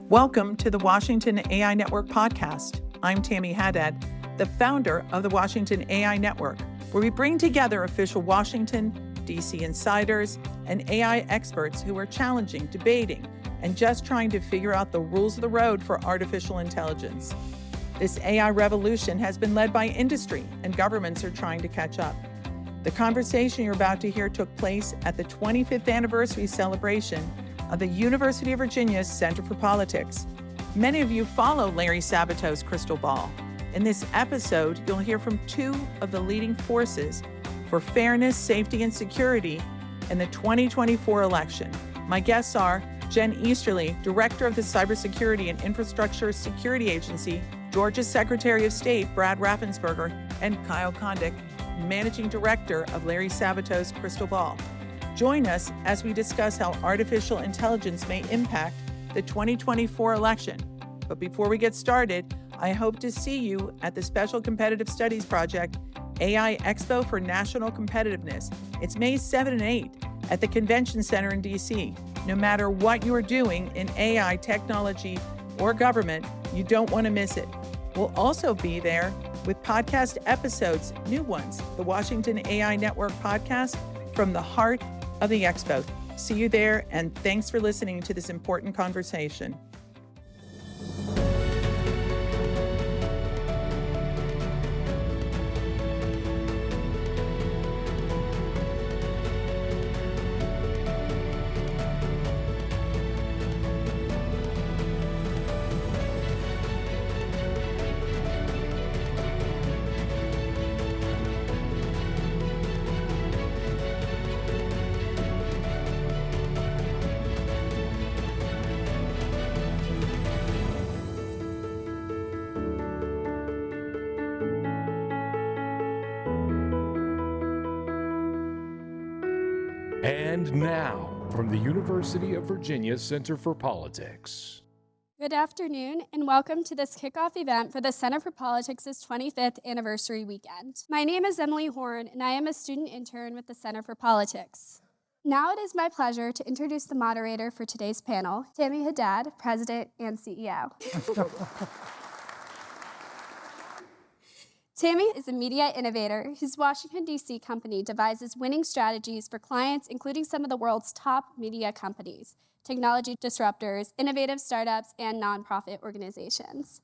Welcome to the Washington AI Network podcast. I'm Tammy Haddad, the founder of the Washington AI Network, where we bring together official Washington, D.C. insiders, and AI experts who are challenging, debating, and just trying to figure out the rules of the road for artificial intelligence. This AI revolution has been led by industry, and governments are trying to catch up. The conversation you're about to hear took place at the 25th anniversary celebration of the University of Virginia's Center for Politics. Many of you follow Larry Sabato's crystal ball. In this episode, you'll hear from two of the leading forces for fairness, safety, and security in the 2024 election. My guests are Jen Easterly, Director of the Cybersecurity and Infrastructure Security Agency, Georgia's Secretary of State, Brad Raffensperger, and Kyle Kondik, Managing Director of Larry Sabato's crystal ball. Join us as we discuss how artificial intelligence may impact the 2024 election. But before we get started, I hope to see you at the Special Competitive Studies Project AI Expo for National Competitiveness. It's May 7 and 8 at the Convention Center in D.C. No matter what you are doing in AI, technology, or government, you don't want to miss it. We'll also be there with podcast episodes, new ones, the Washington AI Network podcast from the heart of the Expo. See you there, and thanks for listening to this important conversation. And now, from the University of Virginia Center for Politics. Good afternoon, and welcome to this kickoff event for the Center for Politics' 25th anniversary weekend. My name is Emily Horn, and I am a student intern with the Center for Politics. Now it is my pleasure to introduce the moderator for today's panel, Tammy Haddad, President and CEO. Tammy is a media innovator whose Washington, D.C. company devises winning strategies for clients, including some of the world's top media companies, technology disruptors, innovative startups, and nonprofit organizations.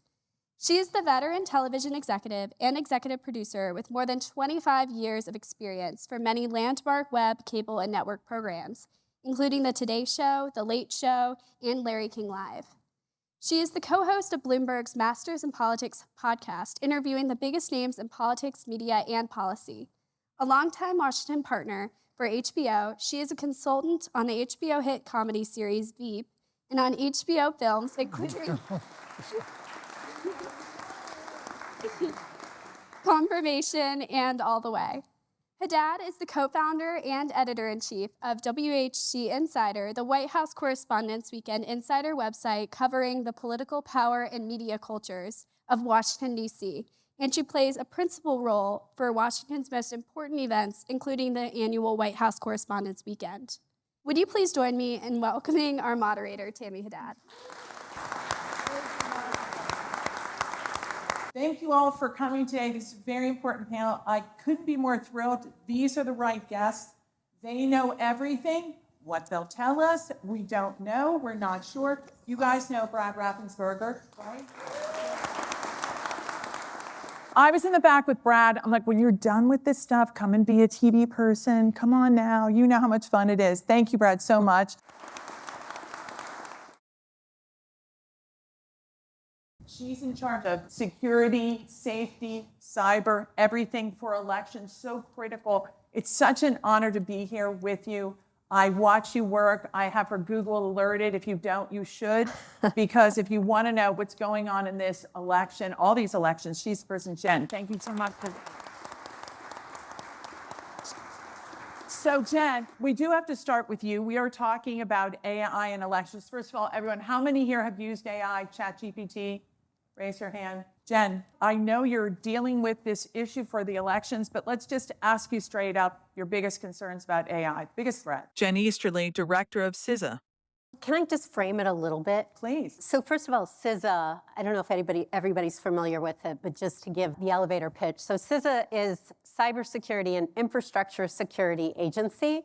She is the veteran television executive and executive producer with more than 25 years of experience for many landmark web, cable, and network programs, including The Today Show, The Late Show, and Larry King Live. She is the co-host of Bloomberg's Masters in Politics podcast, interviewing the biggest names in politics, media, and policy. A longtime Washington partner for HBO, she is a consultant on the HBO hit comedy series Veep and on HBO films, including Confirmation and All the Way. Haddad is the co-founder and editor-in-chief of WHC Insider, the White House Correspondents' Weekend Insider website covering the political power and media cultures of Washington, D.C., and she plays a principal role for Washington's most important events, including the annual White House Correspondents' Weekend. Would you please join me in welcoming our moderator, Tammy Haddad? Thank you all for coming today. This is a very important panel. I couldn't be more thrilled. These are the right guests. They know everything. What they'll tell us, we don't know. We're not sure. You guys know Brad Raffensperger, right? I was in the back with Brad. I'm like, when you're done with this stuff, come and be a TV person. Come on now. You know how much fun it is. Thank you, Brad, so much. She's in charge of security, safety, cyber, everything for elections, so critical. It's such an honor to be here with you. I watch you work. I have her Google alerted. If you don't, you should, because if you want to know what's going on in this election, all these elections, she's the person. Jen, thank you so much. So Jen, we do have to start with you. We are talking about AI and elections. First of all, everyone, how many here have used AI, ChatGPT? Raise your hand. Jen, I know you're dealing with this issue for the elections, but let's just ask you straight up your biggest concerns about AI, biggest threat. Jen Easterly, Director of CISA. can I just frame it a little bit? Please. So first of all, CISA, I don't know if everybody's familiar with it, but just to give the elevator pitch. So CISA is Cybersecurity and Infrastructure Security Agency.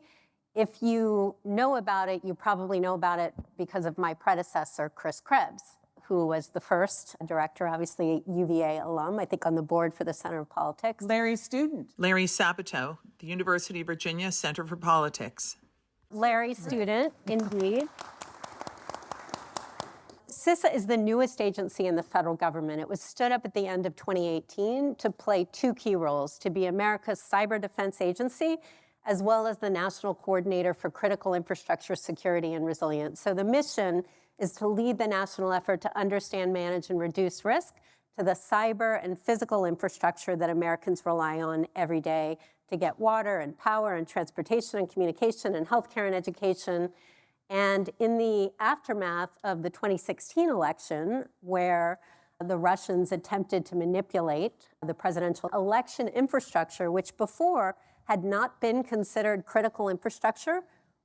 If you know about it, you probably know about it because of my predecessor, Chris Krebs, who was the first director, obviously UVA alum, I think on the board for the Center of Politics. Larry's student. Larry Sabato, the University of Virginia Center for Politics. Larry student, indeed. CISA is the newest agency in the federal government. It was stood up at the end of 2018 to play two key roles, to be America's cyber defense agency, as well as the national coordinator for critical infrastructure security and resilience. So the mission is to lead the national effort to understand, manage, and reduce risk to the cyber and physical infrastructure that Americans rely on every day to get water and power and transportation and communication and healthcare and education. And in the aftermath of the 2016 election, where the Russians attempted to manipulate the presidential election infrastructure, which before had not been considered critical infrastructure,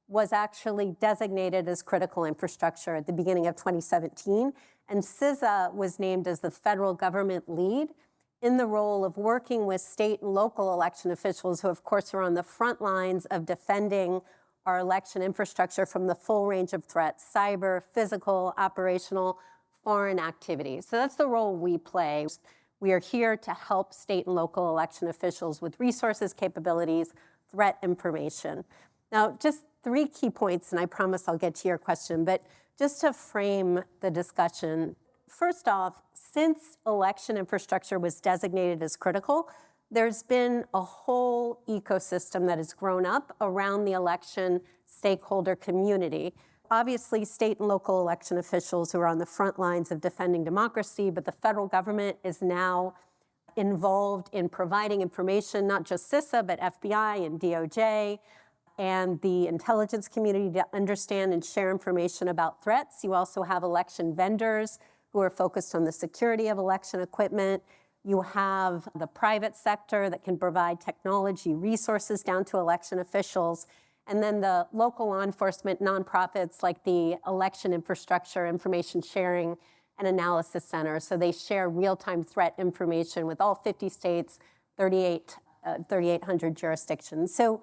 was actually designated as critical infrastructure at the beginning of 2017. And CISA was named as the federal government lead in the role of working with state and local election officials who, of course, are on the front lines of defending our election infrastructure from the full range of threats, cyber, physical, operational, foreign activities. So that's the role we play. We are here to help state and local election officials with resources, capabilities, threat information. Now, just 3 key points, and I promise I'll get to your question, but just to frame the discussion, first off, since election infrastructure was designated as critical, there's been a whole ecosystem that has grown up around the election stakeholder community. Obviously, state and local election officials who are on the front lines of defending democracy, but the federal government is now involved in providing information, not just CISA, but FBI and DOJ, and the intelligence community to understand and share information about threats. You also have election vendors who are focused on the security of election equipment. You have the private sector that can provide technology resources down to election officials. And then the local law enforcement nonprofits like the Election Infrastructure Information Sharing and Analysis Center. So they share real-time threat information with all 50 states, 3,800 jurisdictions. So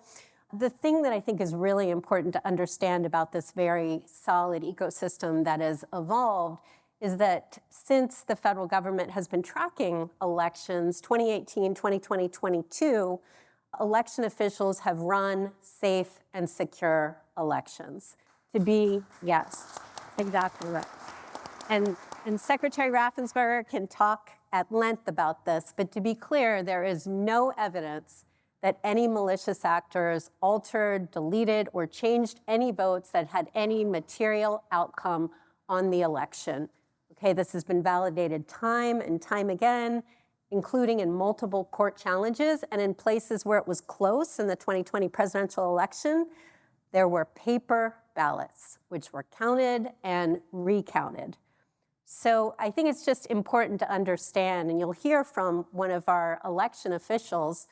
the thing that I think is really important to understand about this very solid ecosystem that has evolved is that since the federal government has been tracking elections, 2018, 2020, 22, election officials have run safe and secure elections. To be, yes, exactly right. And Secretary Raffensperger can talk at length about this, but to be clear, there is no evidence that any malicious actors altered, deleted, or changed any votes that had any material outcome on the election. Okay, this has been validated time and time again, including in multiple court challenges, and in places where it was close in the 2020 presidential election, there were paper ballots, which were counted and recounted. So I think it's just important to understand, and you'll hear from one of our election officials,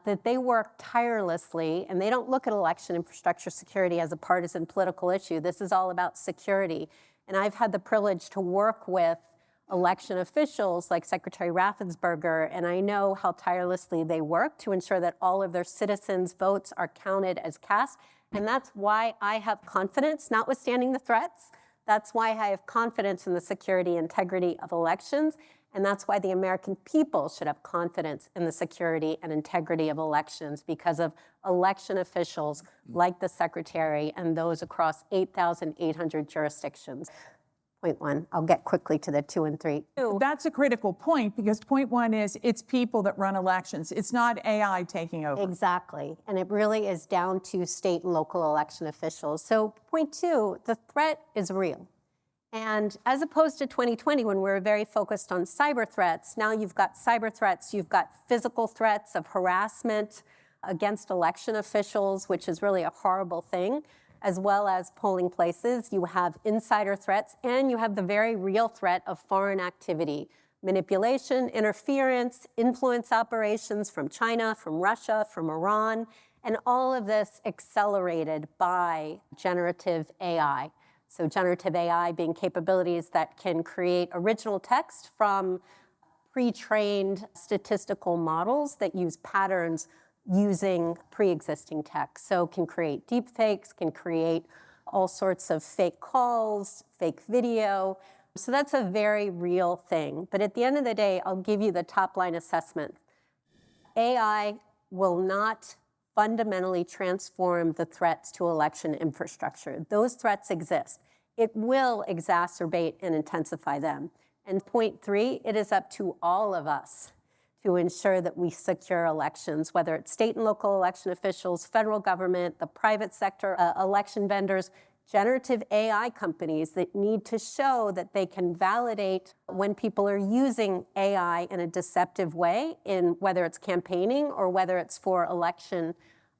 that they work tirelessly, and they don't look at election infrastructure security as a partisan political issue. This is all about security. And I've had the privilege to work with election officials like Secretary Raffensperger, and I know how tirelessly they work to ensure that all of their citizens' votes are counted as cast. And that's why I have confidence, notwithstanding the threats. That's why I have confidence in the security and integrity of elections. And that's why the American people should have confidence in the security and integrity of elections, because of election officials like the Secretary and those across 8,800 jurisdictions. Point 1. I'll get quickly to the 2 and 3. That's a critical point, because point 1 is it's people that run elections. It's not AI taking over. Exactly. And it really is down to state and local election officials. So point 2, the threat is real. And as opposed to 2020, when we were very focused on cyber threats, now you've got cyber threats, you've got physical threats of harassment against election officials, which is really a horrible thing, as well as polling places. You have insider threats, and you have the very real threat of foreign activity, manipulation, interference, influence operations from China, from Russia, from Iran, and all of this accelerated by generative AI. So generative AI being capabilities that can create original text from pre-trained statistical models that use patterns using pre-existing text. So can create deepfakes, can create all sorts of fake calls, fake video. So that's a very real thing. But at the end of the day, I'll give you the top line assessment. AI will not fundamentally transform the threats to election infrastructure. Those threats exist. It will exacerbate and intensify them. And point three, it is up to all of us to ensure that we secure elections, whether it's state and local election officials, federal government, the private sector, election vendors, generative AI companies that need to show that they can validate when people are using AI in a deceptive way, in whether it's campaigning or whether it's for election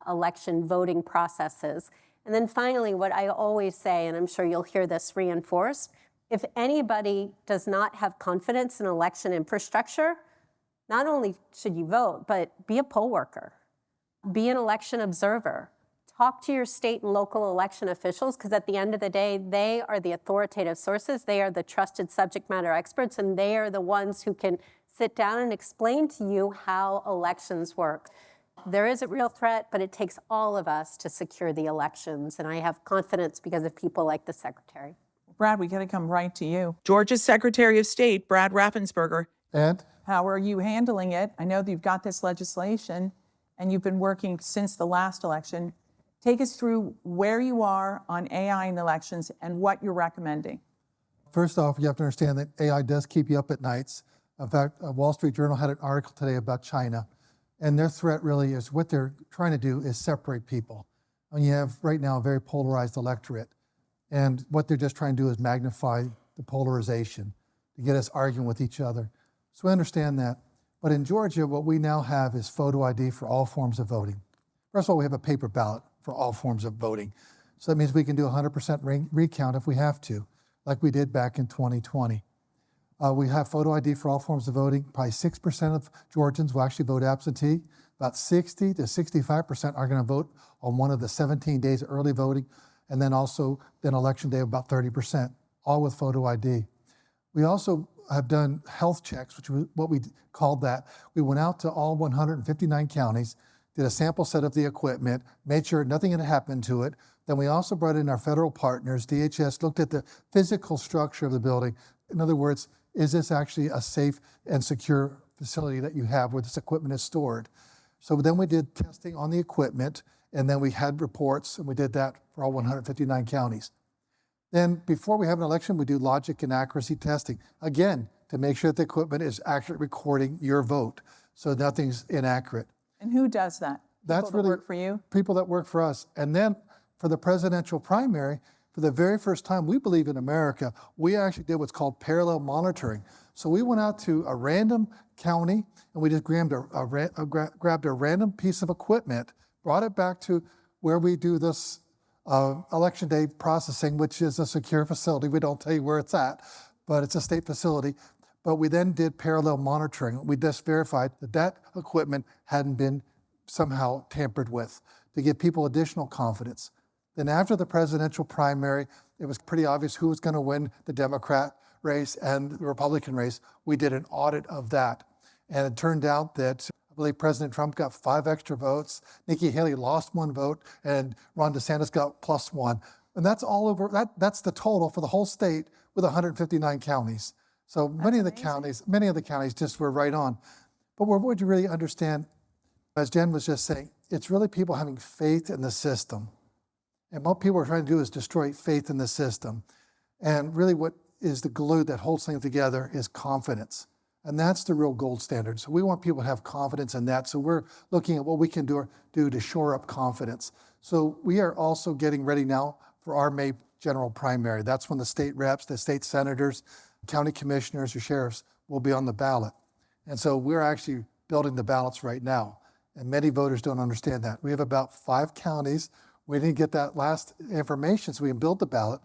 voting processes. And then finally, what I always say, and I'm sure you'll hear this reinforced, if anybody does not have confidence in election infrastructure, not only should you vote, but be a poll worker, be an election observer, talk to your state and local election officials, because at the end of the day, they are the authoritative sources, they are the trusted subject matter experts, and they are the ones who can sit down and explain to you how elections work. There is a real threat, but it takes all of us to secure the elections, and I have confidence because of people like the Secretary. Brad, we got to come right to you. Georgia's Secretary of State, Brad Raffensperger. And How are you handling it? I know that you've got this legislation and you've been working since the last election. Take us through where you are on AI in elections and what you're recommending. first off, you have to understand that AI does keep you up at nights. In fact, Wall Street Journal had an article today about China, and their threat really is what they're trying to do is separate people. And you have right now a very polarized electorate, and what they're just trying to do is magnify the polarization to get us arguing with each other. So we understand that. But in Georgia, what we now have is photo ID for all forms of voting. First of all, we have a paper ballot for all forms of voting. So that means we can do 100% recount if we have to, like we did back in 2020. We have photo ID for all forms of voting. Probably 6% of Georgians will actually vote absentee. About 60 to 65% are going to vote on one of the 17 days of early voting. And then also, election day, about 30%, all with photo ID. We also have done health checks, which was what we called that. We went out to all 159 counties, did a sample set of the equipment, made sure nothing had happened to it. Then we also brought in our federal partners. DHS looked at the physical structure of the building. In other words, is this actually a safe and secure facility that you have where this equipment is stored? So then we did testing on the equipment, and then we had reports, and we did that for all 159 counties. Then before we have an election, we do logic and accuracy testing, again, to make sure that the equipment is actually recording your vote, so nothing's inaccurate. And who does that? That's People really that work for you? People that work for us. And then for the presidential primary, for the very first time, we believe in America, we actually did what's called parallel monitoring. So we went out to a random county, and we just grabbed a random piece of equipment, brought it back to where we do this election day processing, which is a secure facility. We don't tell you where it's at, but it's a state facility. But we then did parallel monitoring. We just verified that that equipment hadn't been somehow tampered with to give people additional confidence. Then after the presidential primary, it was pretty obvious who was going to win the Democrat race and the Republican race. We did an audit of that. And it turned out that I believe President Trump got 5 extra votes, Nikki Haley lost 1 vote, and Ron DeSantis got +1. And that's all over, that's the total for the whole state with 159 counties. So many of the counties just were right on. But what would you really understand, as Jen was just saying, it's really people having faith in the system. And what people are trying to do is destroy faith in the system. And really what is the glue that holds things together is confidence. And that's the real gold standard. So we want people to have confidence in that. So we're looking at what we can do to shore up confidence. So we are also getting ready now for our May general primary. That's when the state reps, the state senators, county commissioners, or sheriffs will be on the ballot. And so we're actually building the ballots right now. And many voters don't understand that. We have about 5 counties. We didn't get that last information, so we can build the ballot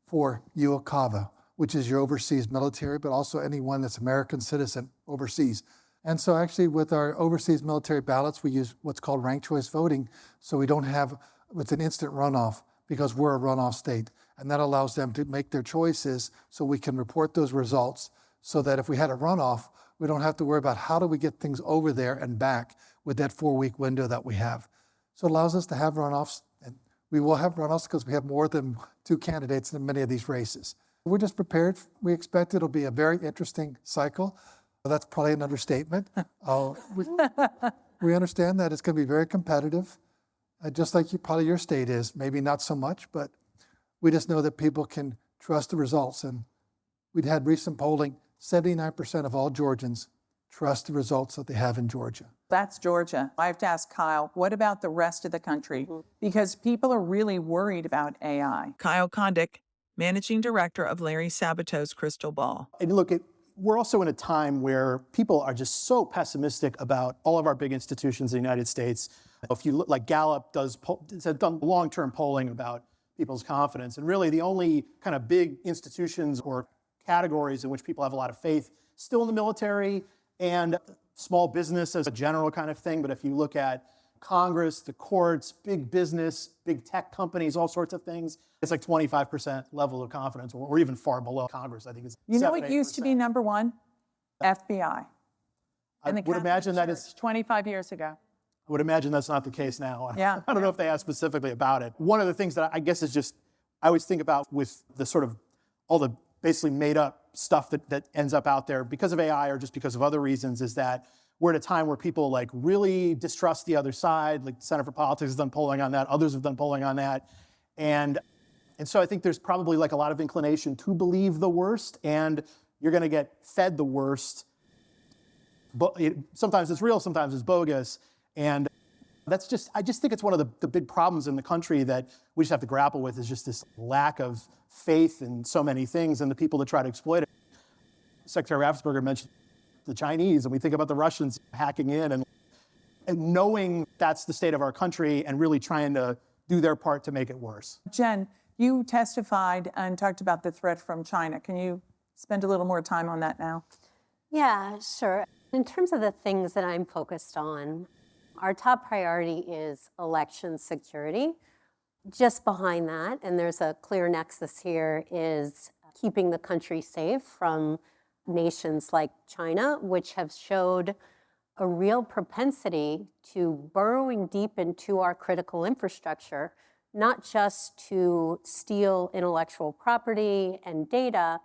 for UVA, which is your overseas military, but also anyone that's American citizen overseas. And so actually with our overseas military ballots, we use what's called ranked choice voting, so we don't have, it's an instant runoff because we're a runoff state. And that allows them to make their choices so we can report those results so that if we had a runoff, we don't have to worry about how do we get things over there and back with that 4-week window that we have. So it allows us to have runoffs, and we will have runoffs because we have more than 2 candidates in many of these races. We're just prepared. We expect it'll be a very interesting cycle. That's probably an understatement. We understand that it's going to be very competitive, just like probably your state is. Maybe not so much, but we just know that people can trust the results. And we'd had recent polling, 79% of all Georgians trust the results that they have in Georgia. That's Georgia. I have to ask Kyle, what about the rest of the country? Because people are really worried about AI. Kyle Kondik, Managing Director of Larry Sabato's Crystal Ball. And look, we're also in a time where people are just so pessimistic about all of our big institutions in the United States. If you look, like Gallup has done long-term polling about people's confidence, and really the only kind of big institutions or categories in which people have a lot of faith, still in the military and small business as a general kind of thing. But if you look at Congress, the courts, big business, big tech companies, all sorts of things, it's like 25% level of confidence, or even far below Congress. I think it's 7, what used to be number one? FBI. I would imagine that is 25 years ago. I would imagine that's not the case now. Yeah. I don't know if they asked specifically about it. One of the things that I guess is just, I always think about with the sort of all the basically made up stuff that ends up out there because of AI or just because of other reasons, is that we're at a time where people like really distrust the other side. Like the Center for Politics has done polling on that. Others have done polling on that. And so I think there's probably like a lot of inclination to believe the worst, and you're going to get fed the worst. But sometimes it's real, sometimes it's bogus. And that's just, I just think it's one of the big problems in the country that we just have to grapple with, is just this lack of faith in so many things and the people that try to exploit it. Secretary Raffensperger mentioned the Chinese, and we think about the Russians hacking in and knowing that's the state of our country and really trying to do their part to make it worse. Jen, you testified and talked about the threat from China. Can you spend a little more time on that now? Yeah, sure. In terms of the things that I'm focused on, our top priority is election security. Just behind that, and there's a clear nexus here, is keeping the country safe from nations like China, which have showed a real propensity to burrowing deep into our critical infrastructure, not just to steal intellectual property and data,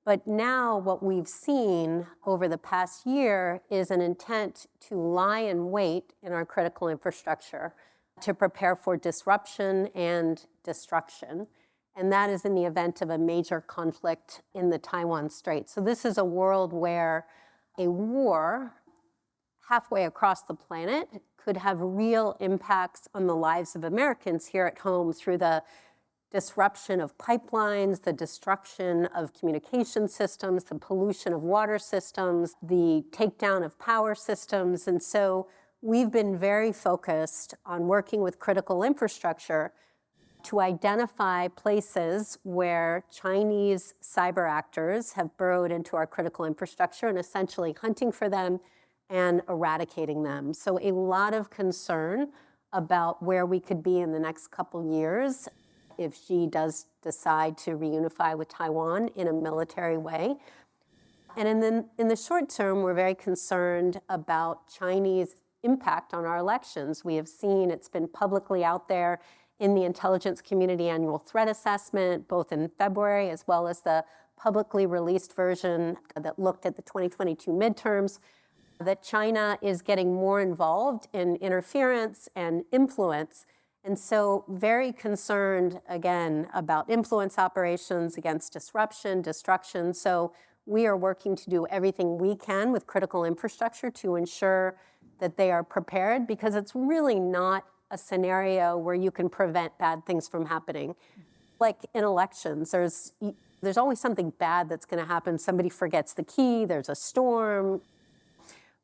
but now what we've seen over the past year is an intent to lie in wait in our critical infrastructure to prepare for disruption and destruction. And that is in the event of a major conflict in the Taiwan Strait. So this is a world where a war halfway across the planet could have real impacts on the lives of Americans here at home through the disruption of pipelines, the destruction of communication systems, the pollution of water systems, the takedown of power systems. And so we've been very focused on working with critical infrastructure to identify places where Chinese cyber actors have burrowed into our critical infrastructure and essentially hunting for them and eradicating them. So a lot of concern about where we could be in the next couple years if Xi does decide to reunify with Taiwan in a military way. And in the short term, we're very concerned about Chinese impact on our elections. We have seen it's been publicly out there in the intelligence community annual threat assessment, both in February as well as the publicly released version that looked at the 2022 midterms, that China is getting more involved in interference and influence. And so very concerned, again, about influence operations against disruption, destruction. So we are working to do everything we can with critical infrastructure to ensure that they are prepared, because it's really not a scenario where you can prevent bad things from happening. Like in elections, there's always something bad that's going to happen. Somebody forgets the key, there's a storm.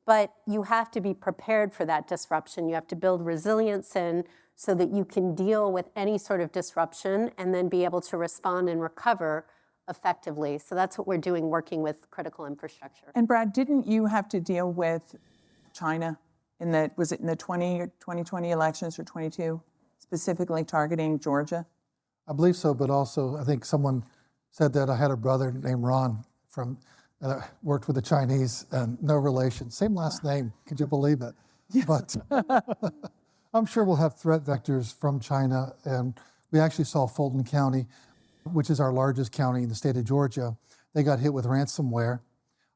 But you have to be prepared for that disruption. You have to build resilience in so that you can deal with any sort of disruption and then be able to respond and recover effectively. So that's what we're doing, working with critical infrastructure. And Brad, didn't you have to deal with China was it in the 2020 elections or 22, specifically targeting Georgia? I believe so, but also I think someone said that I had a brother named Ron from worked with the Chinese, and no relation, same last name. Could you believe it? Yes. But I'm sure we'll have threat vectors from China, and we actually saw Fulton County, which is our largest county in the state of Georgia. They got hit with ransomware.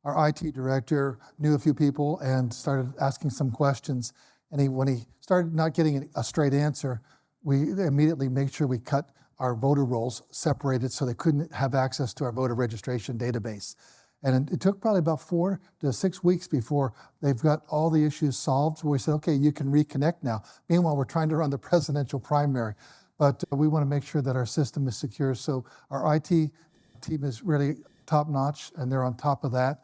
Our IT director knew a few people and started asking some questions. And when he started not getting a straight answer, we immediately made sure we cut our voter rolls separated so they couldn't have access to our voter registration database. And it took probably about 4 to 6 weeks before they've got all the issues solved. We said, okay, you can reconnect now. Meanwhile, we're trying to run the presidential primary. But we want to make sure that our system is secure. So our IT team is really top notch, and they're on top of that.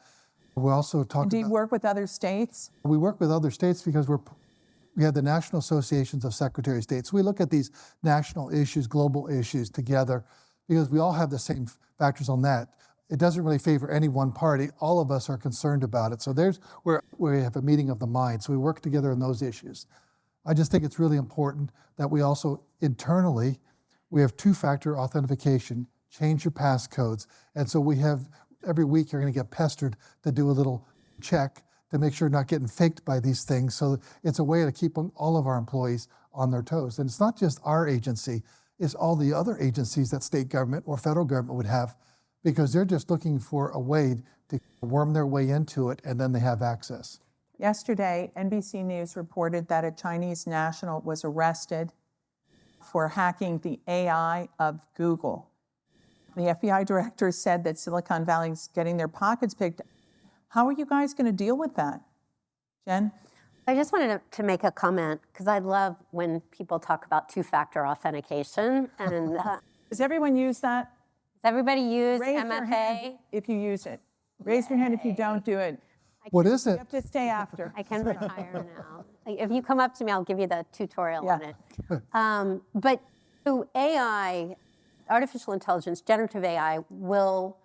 We also talk. Do you work with other states? We work with other states because we have the National Associations of Secretary of State. So we look at these national issues, global issues together, because we all have the same factors on that. It doesn't really favor any one party. All of us are concerned about it. So there's where we have a meeting of the mind. So we work together on those issues. I just think it's really important that we also internally, we have two-factor authentication, change your passcodes. And so we have, every week you're going to get pestered to do a little check to make sure you're not getting faked by these things. So it's a way to keep all of our employees on their toes. And it's not just our agency, it's all the other agencies that state government or federal government would have, because they're just looking for a way to worm their way into it, and then they have access. Yesterday, NBC News reported that a Chinese national was arrested for hacking the AI of Google. The FBI director said that Silicon Valley's getting their pockets picked. How are you guys going to deal with that? Jen? I just wanted to make a comment, because I love when people talk about two-factor authentication. And Does everyone use that? does everybody use Raise your MFA? hand if you use it. Raise your hand if you don't do it. What is You it? have to stay after. I can retire now. Like, if you come up to me, I'll give you the tutorial on Yeah. it. But so AI, artificial intelligence, generative AI, will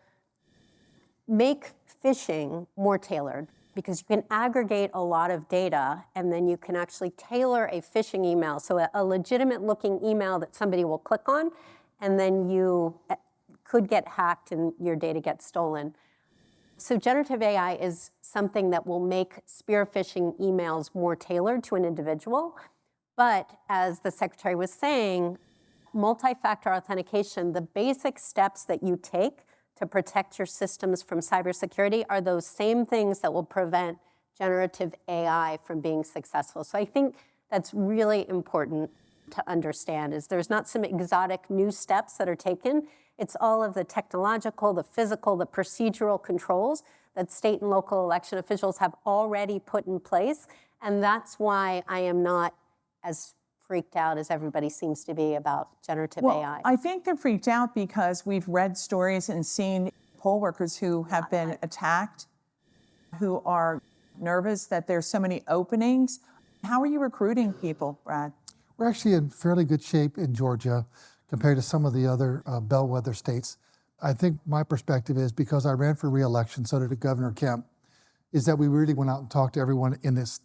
make phishing more tailored, because you can aggregate a lot of data, and then you can actually tailor a phishing email. So a legitimate looking email that somebody will click on, and then you could get hacked and your data gets stolen. So generative AI is something that will make spear phishing emails more tailored to an individual. But as the secretary was saying, multi-factor authentication, the basic steps that you take to protect your systems from cybersecurity are those same things that will prevent generative AI from being successful. So I think that's really important to understand, is there's not some exotic new steps that are taken. It's all of the technological, the physical, the procedural controls that state and local election officials have already put in place. And that's why I am not as freaked out as everybody seems to be about generative AI. I think they're freaked out because we've read stories and seen poll workers who have been attacked, who are nervous that there's so many openings. How are you recruiting people, Brad? We're actually in fairly good shape in Georgia compared to some of the other bellwether states. I think my perspective is, because I ran for re-election, so did Governor Kemp, is that we really went out and talked to everyone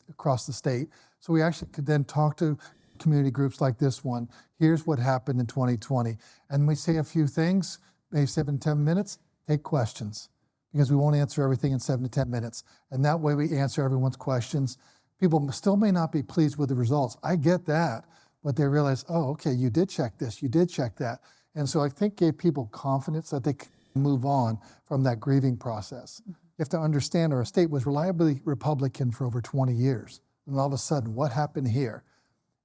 across the state. So we actually could then talk to community groups like this one. Here's what happened in 2020. And we say a few things, maybe 7 to 10 minutes, take questions, because we won't answer everything in 7 to 10 minutes. And that way we answer everyone's questions. People still may not be pleased with the results. I get that, but they realize, oh, okay, you did check this, you did check that. And so I think gave people confidence that they could move on from that grieving process. You have to understand, our state was reliably Republican for over 20 years. And all of a sudden, what happened here?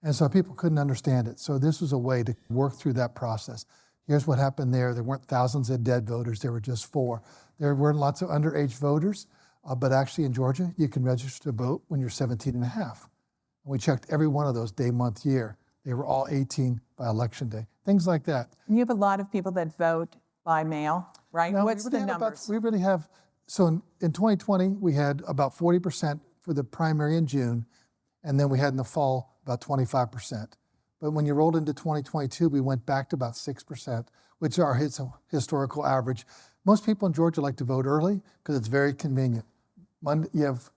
And so people couldn't understand it. So this was a way to work through that process. Here's what happened there. There weren't thousands of dead voters. There were just 4. There were lots of underage voters, but actually in Georgia, you can register to vote when you're 17 and a half. And we checked every one of those day, month, year. They were all 18 by election day. Things like that. You have a lot of people that vote by mail, right? Now, What's the numbers? We really have, so in 2020, we had about 40% for the primary in June, and then we had in the fall about 25%. But when you rolled into 2022, we went back to about 6%, which is our historical average. Most people in Georgia like to vote early because it's very convenient. You have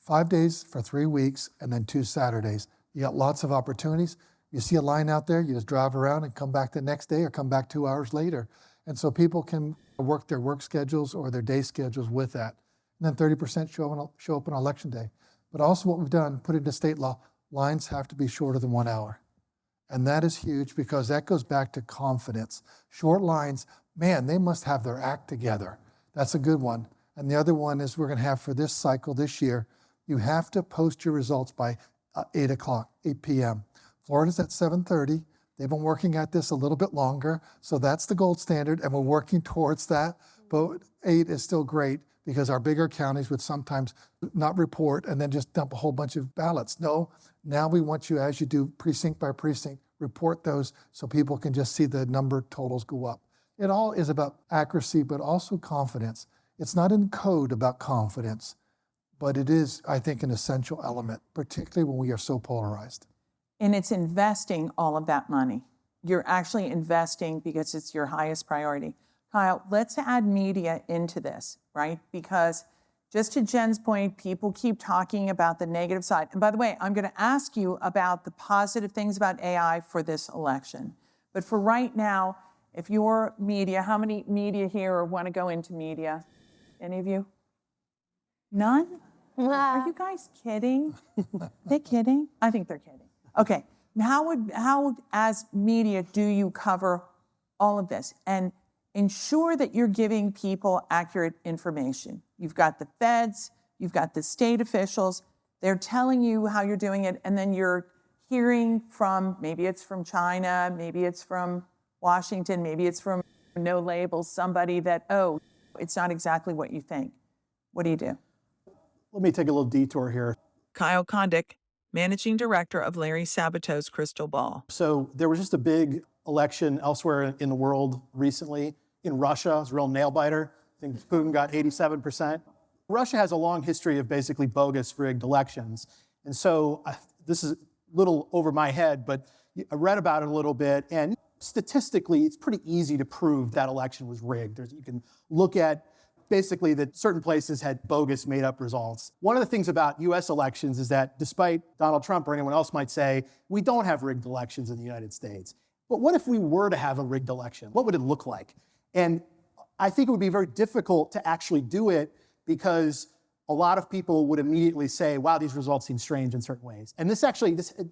5 days for 3 weeks and then 2 Saturdays. You got lots of opportunities. You see a line out there, you just drive around and come back the next day or come back 2 hours later. And so people can work their work schedules or their day schedules with that. And then 30% show up on election day. But also what we've done, put into state law, lines have to be shorter than 1 hour. And that is huge because that goes back to confidence. Short lines, man, they must have their act together. That's a good one. And the other one is we're going to have for this cycle this year, you have to post your results by 8 p.m. Florida's at 7:30. They've been working at this a little bit longer, so that's the gold standard, and we're working towards that. But 8 is still great because our bigger counties would sometimes not report and then just dump a whole bunch of ballots. No, now we want you, as you do precinct by precinct, report those so people can just see the number totals go up. It all is about accuracy, but also confidence. It's not in code about confidence, but it is, I think, an essential element, particularly when we are so polarized. And it's investing all of that money. You're actually investing because it's your highest priority. Kyle, let's add media into this, right? Because just to Jen's point, people keep talking about the negative side. And by the way, I'm going to ask you about the positive things about AI for this election. But for right now, if you're media, how many media here want to go into media? Any of you? None? Are you guys kidding? They kidding? I think they're kidding. Okay, how as media do you cover all of this and ensure that you're giving people accurate information? You've got the feds, you've got the state officials, they're telling you how you're doing it, and then you're hearing from, maybe it's from China, maybe it's from Washington, maybe it's from No Labels, somebody that, oh, it's not exactly what you think. What do you do? Let me take a little detour here. Kyle Kondik, Managing Director of Larry Sabato's Crystal Ball. So there was just a big election elsewhere in the world recently. In Russia, it was a real nail-biter. I think Putin got 87%. Russia has a long history of basically bogus, rigged elections. And so this is a little over my head, but I read about it a little bit. And statistically, it's pretty easy to prove that election was rigged. You can look at basically that certain places had bogus made-up results. One of the things about US elections is that despite Donald Trump or anyone else might say, we don't have rigged elections in the United States. But what if we were to have a rigged election? What would it look like? And I think it would be very difficult to actually do it because a lot of people would immediately say, wow, these results seem strange in certain ways. And this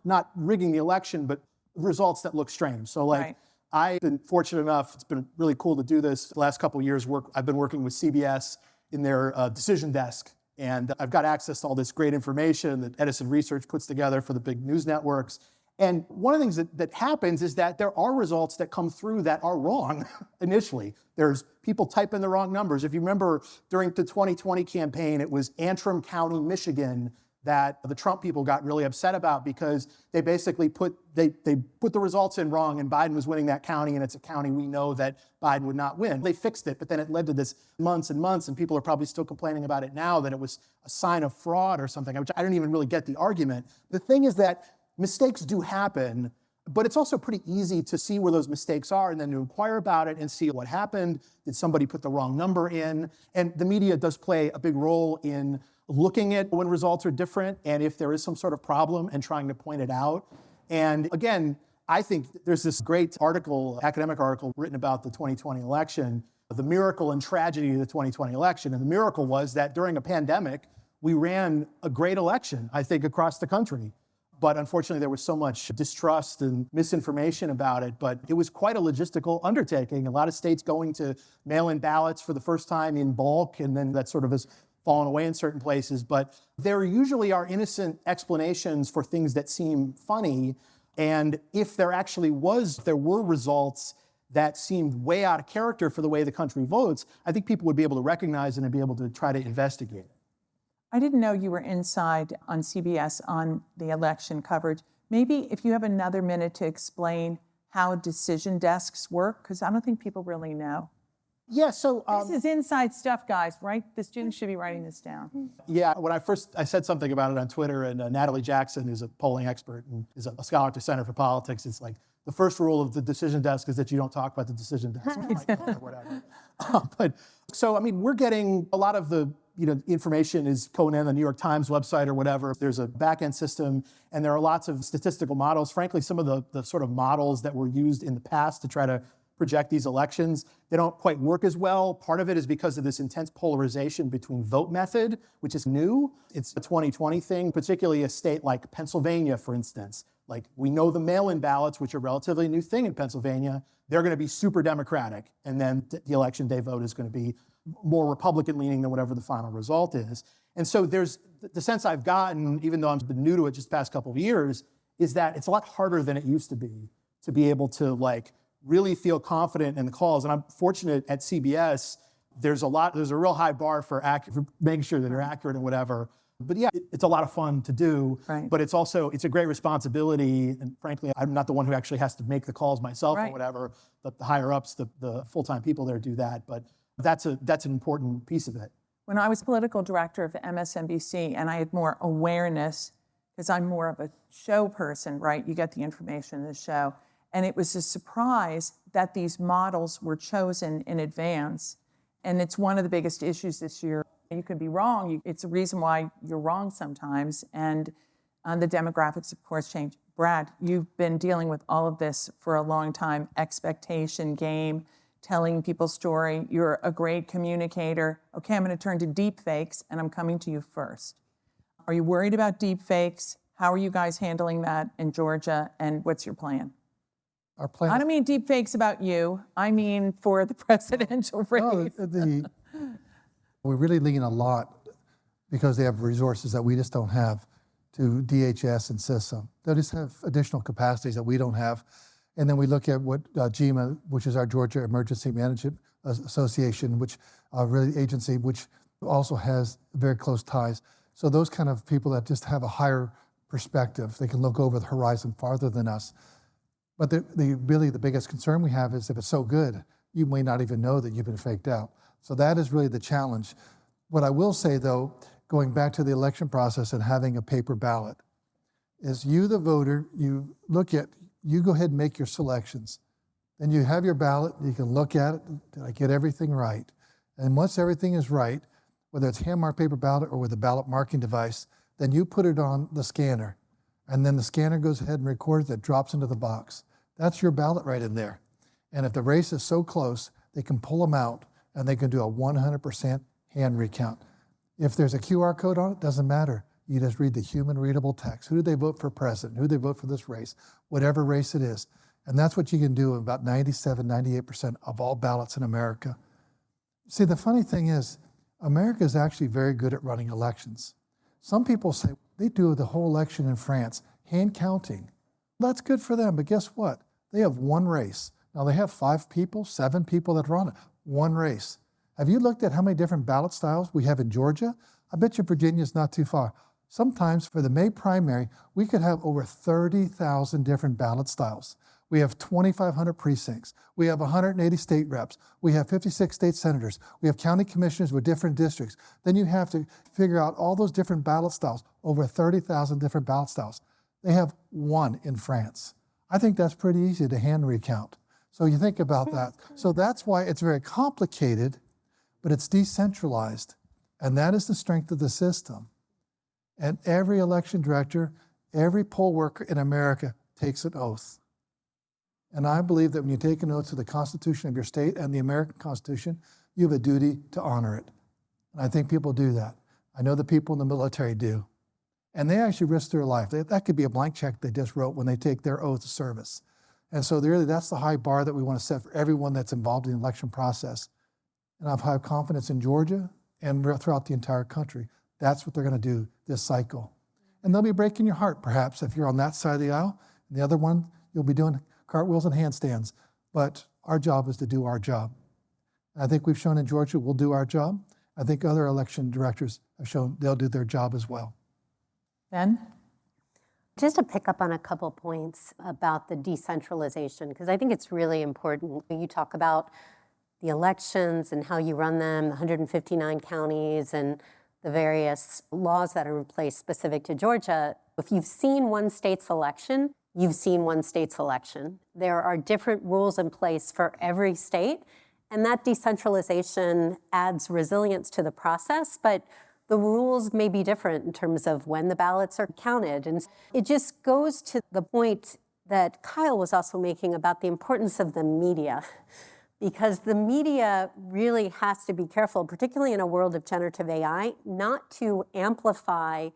not rigging the election, but results that look strange. So Right. I've been fortunate enough, it's been really cool to do this. The last couple of years, I've been working with CBS in their decision desk. And I've got access to all this great information that Edison Research puts together for the big news networks. And one of the things that happens is that there are results that come through that are wrong initially. There's people type in the wrong numbers. If you remember during the 2020 campaign, it was Antrim County, Michigan, that the Trump people got really upset about because they basically put the results in wrong and Biden was winning that county, and it's a county we know that Biden would not win. They fixed it, but then it led to this months and months, and people are probably still complaining about it now that it was a sign of fraud or something, which I don't even really get the argument. The thing is that mistakes do happen, but it's also pretty easy to see where those mistakes are and then to inquire about it and see what happened. Did somebody put the wrong number in? And the media does play a big role in looking at when results are different and if there is some sort of problem and trying to point it out. And again, I think there's this great article, academic article written about the 2020 election, the miracle and tragedy of the 2020 election. And the miracle was that during a pandemic, we ran a great election, I think, across the country. But unfortunately, there was so much distrust and misinformation about it. But it was quite a logistical undertaking. A lot of states going to mail-in ballots for the first time in bulk, and then that sort of has fallen away in certain places. But there usually are innocent explanations for things that seem funny. And if there were results that seemed way out of character for the way the country votes, I think people would be able to recognize it and be able to try to investigate it. I didn't know you were inside on CBS on the election coverage. Maybe if you have another minute to explain how decision desks work, because I don't think people really know. Yeah, so this is inside stuff, guys, right? The students should be writing this down. Yeah, when I said something about it on Twitter, and Natalie Jackson, who's a polling expert and is a scholar at the Center for Politics, it's like the first rule of the decision desk is that you don't talk about the decision desk. Or whatever. But so, I mean, we're getting a lot of the information is going in the New York Times website or whatever. There's a back-end system, and there are lots of statistical models. Frankly, some of the sort of models that were used in the past to try to project these elections, they don't quite work as well. Part of it is because of this intense polarization between vote method, which is new. It's a 2020 thing, particularly a state like Pennsylvania, for instance. Like, we know the mail-in ballots, which are a relatively new thing in Pennsylvania, they're going to be super Democratic. And then the election day vote is going to be more Republican-leaning than whatever the final result is. And so there's the sense I've gotten, even though I've been new to it just the past couple of years, is that it's a lot harder than it used to be able to really feel confident in the calls. And I'm fortunate at CBS, there's a real high bar for making sure that they're accurate and whatever. But yeah, it's a lot of fun to do, right. But it's a great responsibility. And frankly, I'm not the one who actually has to make the calls myself or whatever. The higher ups, the full-time people there do that. But that's an important piece of it. When I was political director of MSNBC and I had more awareness, because I'm more of a show person, right? You get the information in the show. And it was a surprise that these models were chosen in advance. And it's one of the biggest issues this year. You could be wrong. It's a reason why you're wrong sometimes. And the demographics, of course, change. Brad, you've been dealing with all of this for a long time. Expectation game, telling people's story. You're a great communicator. Okay, I'm going to turn to deep fakes, and I'm coming to you first. Are you worried about deep fakes? How are you guys handling that in Georgia? And what's your plan? Our plan. I don't mean deep fakes about you. I mean for the presidential race. No, we really lean a lot, because they have resources that we just don't have, to DHS and CISA. They just have additional capacities that we don't have. And then we look at what GEMA, which is our Georgia Emergency Management Association, which really agency, which also has very close ties. So those kind of people that just have a higher perspective, they can look over the horizon farther than us. But really the biggest concern we have is if it's so good, you may not even know that you've been faked out. So that is really the challenge. What I will say, though, going back to the election process and having a paper ballot, is you, the voter, you go ahead and make your selections. Then you have your ballot, you can look at it, did I get everything right? And once everything is right, whether it's hand-marked paper ballot or with a ballot marking device, then you put it on the scanner. And then the scanner goes ahead and records it, drops into the box. That's your ballot right in there. And if the race is so close, they can pull them out and they can do a 100% hand recount. If there's a QR code on it, doesn't matter. You just read the human readable text. Who did they vote for president? Who did they vote for this race? Whatever race it is. And that's what you can do in about 97, 98% of all ballots in America. See, the funny thing is, America is actually very good at running elections. Some people say they do the whole election in France, hand counting. That's good for them, but guess what? They have one race. Now they have 5 people, 7 people that run it, one race. Have you looked at how many different ballot styles we have in Georgia? I bet you Virginia's not too far. Sometimes for the May primary, we could have over 30,000 different ballot styles. We have 2,500 precincts. We have 180 state reps. We have 56 state senators. We have county commissioners with different districts. Then you have to figure out all those different ballot styles, over 30,000 different ballot styles. They have one in France. I think that's pretty easy to hand recount. So you think about that. So that's why it's very complicated, but it's decentralized. And that is the strength of the system. And every election director, every poll worker in America takes an oath. And I believe that when you take an oath to the Constitution of your state and the American Constitution, you have a duty to honor it. And I think people do that. I know the people in the military do. And they actually risk their life. That could be a blank check they just wrote when they take their oath of service. And so really that's the high bar that we want to set for everyone that's involved in the election process. And I've high confidence in Georgia and throughout the entire country. That's what they're going to do this cycle. And they'll be breaking your heart, perhaps, if you're on that side of the aisle. And the other one, you'll be doing cartwheels and handstands. But our job is to do our job. And I think we've shown in Georgia we'll do our job. I think other election directors have shown they'll do their job as well. Ben? Just to pick up on a couple points about the decentralization, because I think it's really important. You talk about the elections and how you run them, the 159 counties and the various laws that are in place specific to Georgia. If you've seen one state's election, you've seen one state's election. There are different rules in place for every state, And that decentralization adds resilience to the process, but the rules may be different in terms of when the ballots are counted. And it just goes to the point that Kyle was also making about the importance of the media, because the media really has to be careful, particularly in a world of generative AI, not to amplify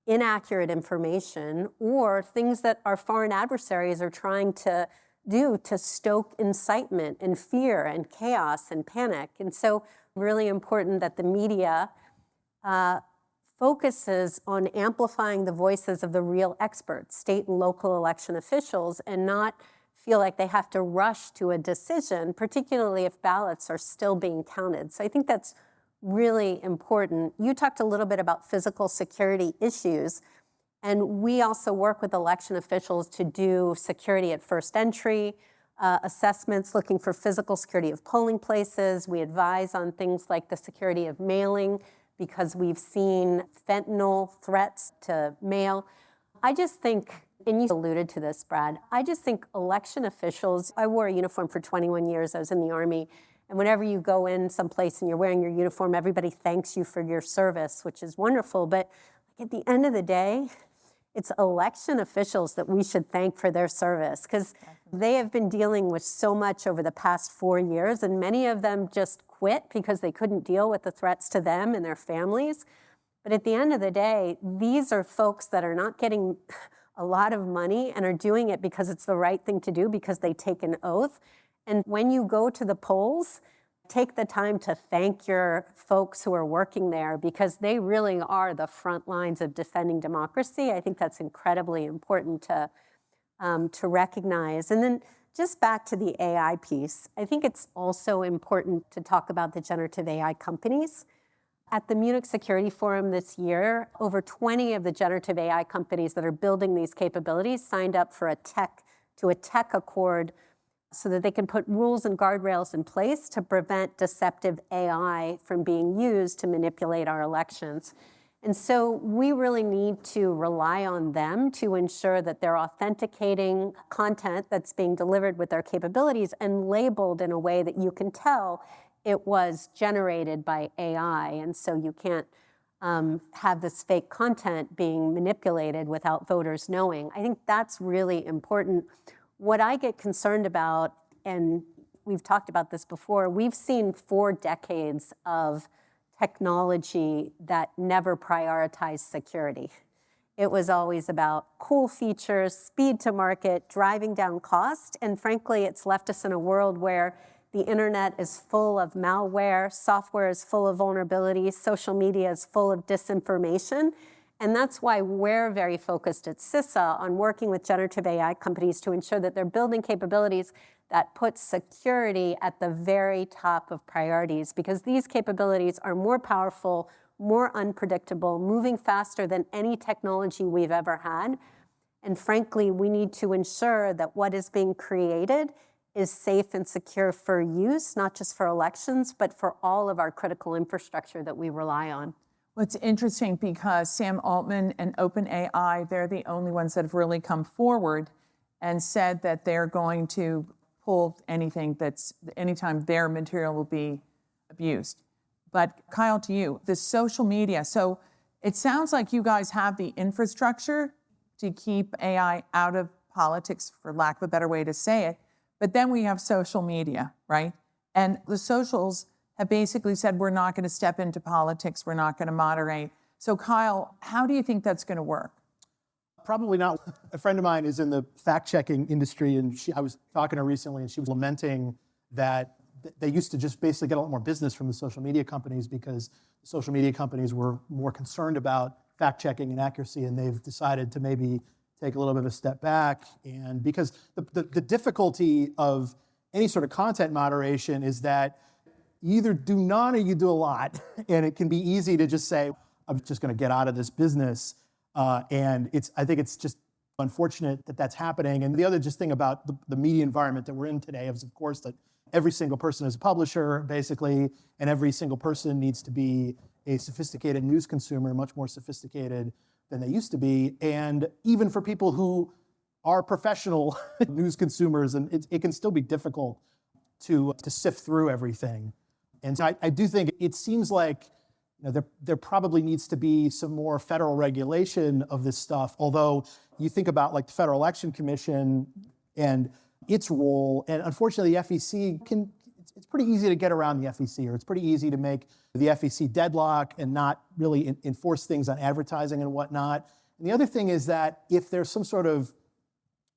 inaccurate information or things that our foreign adversaries are trying to do to stoke incitement and fear and chaos and panic. And so really important that the media focuses on amplifying the voices of the real experts, state and local election officials, and not feel like they have to rush to a decision, particularly if ballots are still being counted. So I think that's really important. You talked a little bit about physical security issues, and we also work with election officials to do security at first entry, assessments looking for physical security of polling places. We advise on things like the security of mailing, because we've seen fentanyl threats to mail. I just think, and you alluded to this, Brad, I just think election officials, I wore a uniform for 21 years, I was in the Army, and whenever you go in someplace and you're wearing your uniform, everybody thanks you for your service, which is wonderful, but at the end of the day, it's election officials that we should thank for their service, because they have been dealing with so much over the past 4 years, and many of them just quit because they couldn't deal with the threats to them and their families. But at the end of the day, these are folks that are not getting a lot of money and are doing it because it's the right thing to do, because they take an oath. And when you go to the polls, take the time to thank your folks who are working there, because they really are the front lines of defending democracy. I think that's incredibly important to recognize. And then just back to the AI piece, I think it's also important to talk about the generative AI companies. At the Munich Security Forum this year, over 20 of the generative AI companies that are building these capabilities signed up for a tech accord so that they can put rules and guardrails in place to prevent deceptive AI from being used to manipulate our elections. And so we really need to rely on them to ensure that they're authenticating content that's being delivered with their capabilities and labeled in a way that you can tell it was generated by AI. And so you can't have this fake content being manipulated without voters knowing. I think that's really important. What I get concerned about, and we've talked about this before, we've seen 4 decades of technology that never prioritized security. It was always about cool features, speed to market, driving down cost, and frankly, it's left us in a world where the internet is full of malware, software is full of vulnerabilities, social media is full of disinformation, and that's why we're very focused at CISA on working with generative AI companies to ensure that they're building capabilities that put security at the very top of priorities, because these capabilities are more powerful, more unpredictable, moving faster than any technology we've ever had. And frankly, we need to ensure that what is being created is safe and secure for use, not just for elections, but for all of our critical infrastructure that we rely on. Well, it's interesting because Sam Altman and OpenAI, they're the only ones that have really come forward and said that they're going to pull anything anytime their material will be abused. But Kyle, to you, the social media. So it sounds like you guys have the infrastructure to keep AI out of politics, for lack of a better way to say it. But then we have social media, right? And the socials have basically said, we're not going to step into politics, we're not going to moderate. So Kyle, how do you think that's going to work? Probably not. A friend of mine is in the fact-checking industry, and I was talking to her recently, and she was lamenting that they used to just basically get a lot more business from the social media companies because the social media companies were more concerned about fact-checking and accuracy, and they've decided to maybe take a little bit of a step back. And because the difficulty of any sort of content moderation is that you either do none or you do a lot, and it can be easy to just say, I'm just going to get out of this business. And I think it's just unfortunate that that's happening. And the other just thing about the media environment that we're in today is, of course, that every single person is a publisher, basically, and every single person needs to be a sophisticated news consumer, much more sophisticated than they used to be. And even for people who are professional news consumers, and it can still be difficult to sift through everything. And so I do think it seems like there probably needs to be some more federal regulation of this stuff, although you think about like the Federal Election Commission and its role, and unfortunately the FEC it's pretty easy to get around the FEC, or it's pretty easy to make the FEC deadlock and not really enforce things on advertising and whatnot. And the other thing is that if there's some sort of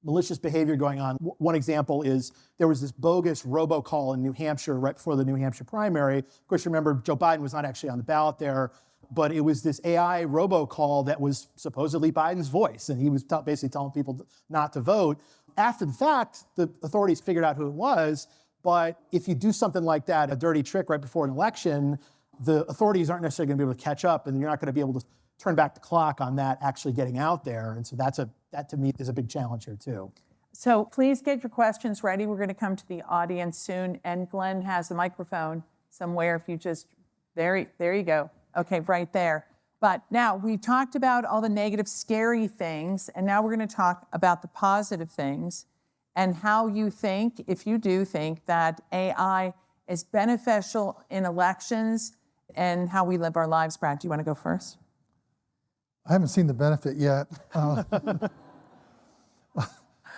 malicious behavior going on, one example is there was this bogus robocall in New Hampshire right before the New Hampshire primary. Of course, you remember Joe Biden was not actually on the ballot there, but it was this AI robocall that was supposedly Biden's voice, and he was basically telling people not to vote. After the fact, the authorities figured out who it was, but if you do something like that, a dirty trick right before an election, the authorities aren't necessarily going to be able to catch up, and you're not going to be able to turn back the clock on that actually getting out there. And so that to me is a big challenge here too. So please get your questions ready. We're going to come to the audience soon, and Glenn has a microphone somewhere. If you just, there you go. Okay, right there. But now we talked about all the negative, scary things, and now we're going to talk about the positive things and how you think, if you do think that AI is beneficial in elections and how we live our lives. Brad, do you want to go first? I haven't seen the benefit yet.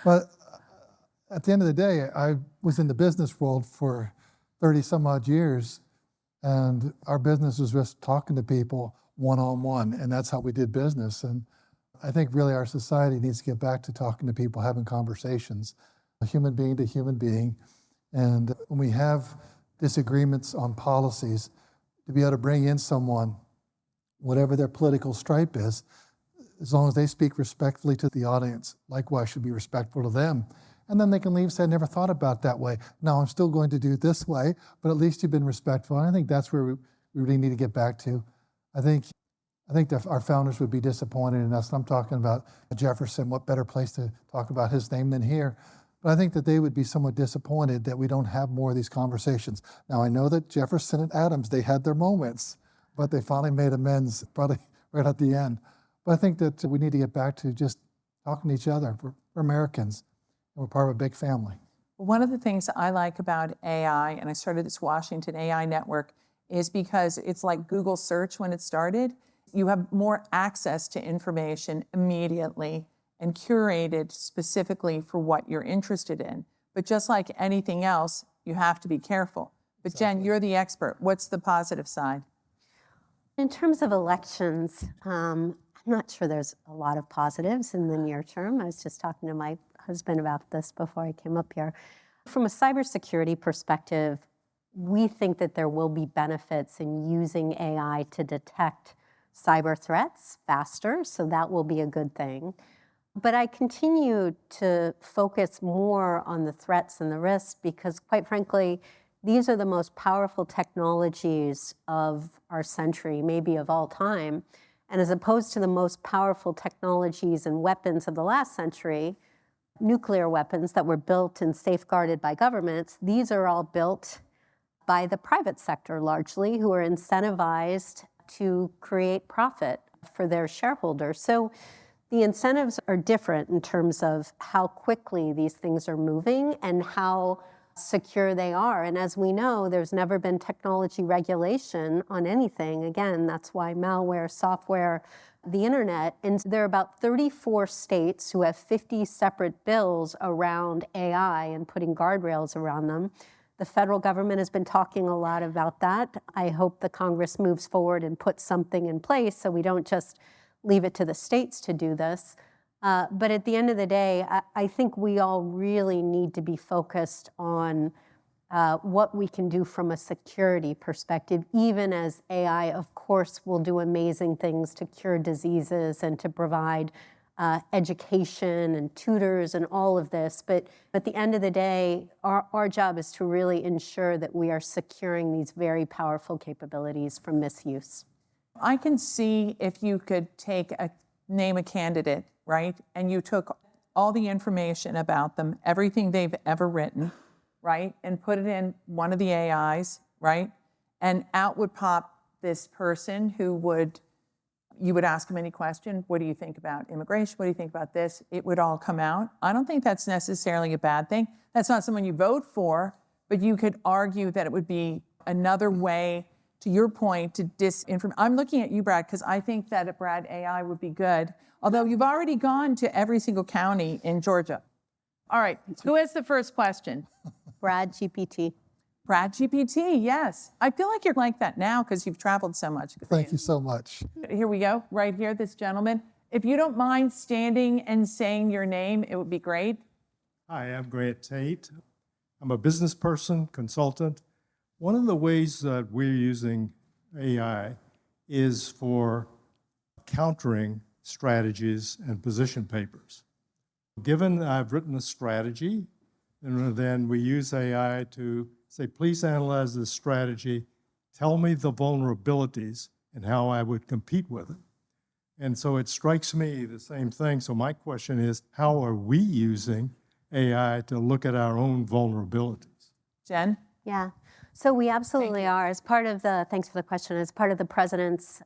But at the end of the day, I was in the business world for 30 some odd years, and our business was just talking to people one-on-one, and that's how we did business. And I think really our society needs to get back to talking to people, having conversations, a human being to human being. And when we have disagreements on policies, to be able to bring in someone, whatever their political stripe is, as long as they speak respectfully to the audience, likewise should be respectful to them. And then they can leave and say, I never thought about it that way. Now I'm still going to do it this way, but at least you've been respectful. And I think that's where we really need to get back to. I think that our founders would be disappointed in us. I'm talking about Jefferson. What better place to talk about his name than here? But I think that they would be somewhat disappointed that we don't have more of these conversations. Now I know that Jefferson and Adams, they had their moments, but they finally made amends probably right at the end. But I think that we need to get back to just talking to each other. We're Americans, and we're part of a big family. One of the things I like about AI, and I started this Washington AI network, is because it's like Google search when it started. You have more access to information immediately and curated specifically for what you're interested in. But just like anything else, you have to be careful. But exactly. Jen, you're the expert. What's the positive side? In terms of elections, I'm not sure there's a lot of positives in the near term. I was just talking to my husband about this before I came up here. From a cybersecurity perspective, we think that there will be benefits in using AI to detect cyber threats faster, so that will be a good thing. But I continue to focus more on the threats and the risks because, quite frankly, these are the most powerful technologies of our century, maybe of all time. And as opposed to the most powerful technologies and weapons of the last century, nuclear weapons that were built and safeguarded by governments, these are all built by the private sector largely, who are incentivized to create profit for their shareholders. So the incentives are different in terms of how quickly these things are moving and how secure they are. And as we know, there's never been technology regulation on anything. Again, that's why malware, software, the internet, and there are about 34 states who have 50 separate bills around AI and putting guardrails around them. The federal government has been talking a lot about that. I hope the Congress moves forward and puts something in place so we don't just leave it to the states to do this. But at the end of the day, I think we all really need to be focused on what we can do from a security perspective, even as AI, of course, will do amazing things to cure diseases and to provide education and tutors and all of this. But at the end of the day, our job is to really ensure that we are securing these very powerful capabilities from misuse. I can see if you could name a candidate, right? And you took all the information about them, everything they've ever written, right? And put it in one of the AIs, right? And out would pop this person who you would ask him any question. What do you think about immigration? What do you think about this? It would all come out. I don't think that's necessarily a bad thing. That's not someone you vote for, but you could argue that it would be another way, to your point, to disinform. I'm looking at you, Brad, because I think that at Brad AI would be good, although you've already gone to every single county in Georgia. All right, who has the first question? Brad GPT. Brad GPT, yes. I feel like you're like that now because you've traveled so much. Thank you so much. Here we go, right here, this gentleman. If you don't mind standing and saying your name, it would be great. Hi, I'm Grant Tate. I'm a business person, consultant. One of the ways that we're using AI is for countering strategies and position papers. Given I've written a strategy, and then we use AI to say, please analyze this strategy, tell me the vulnerabilities and how I would compete with it. And so it strikes me the same thing. So my question is, how are we using AI to look at our own vulnerabilities? Jen? Yeah, so we absolutely are. As part of the, thanks for the question, as part of the President's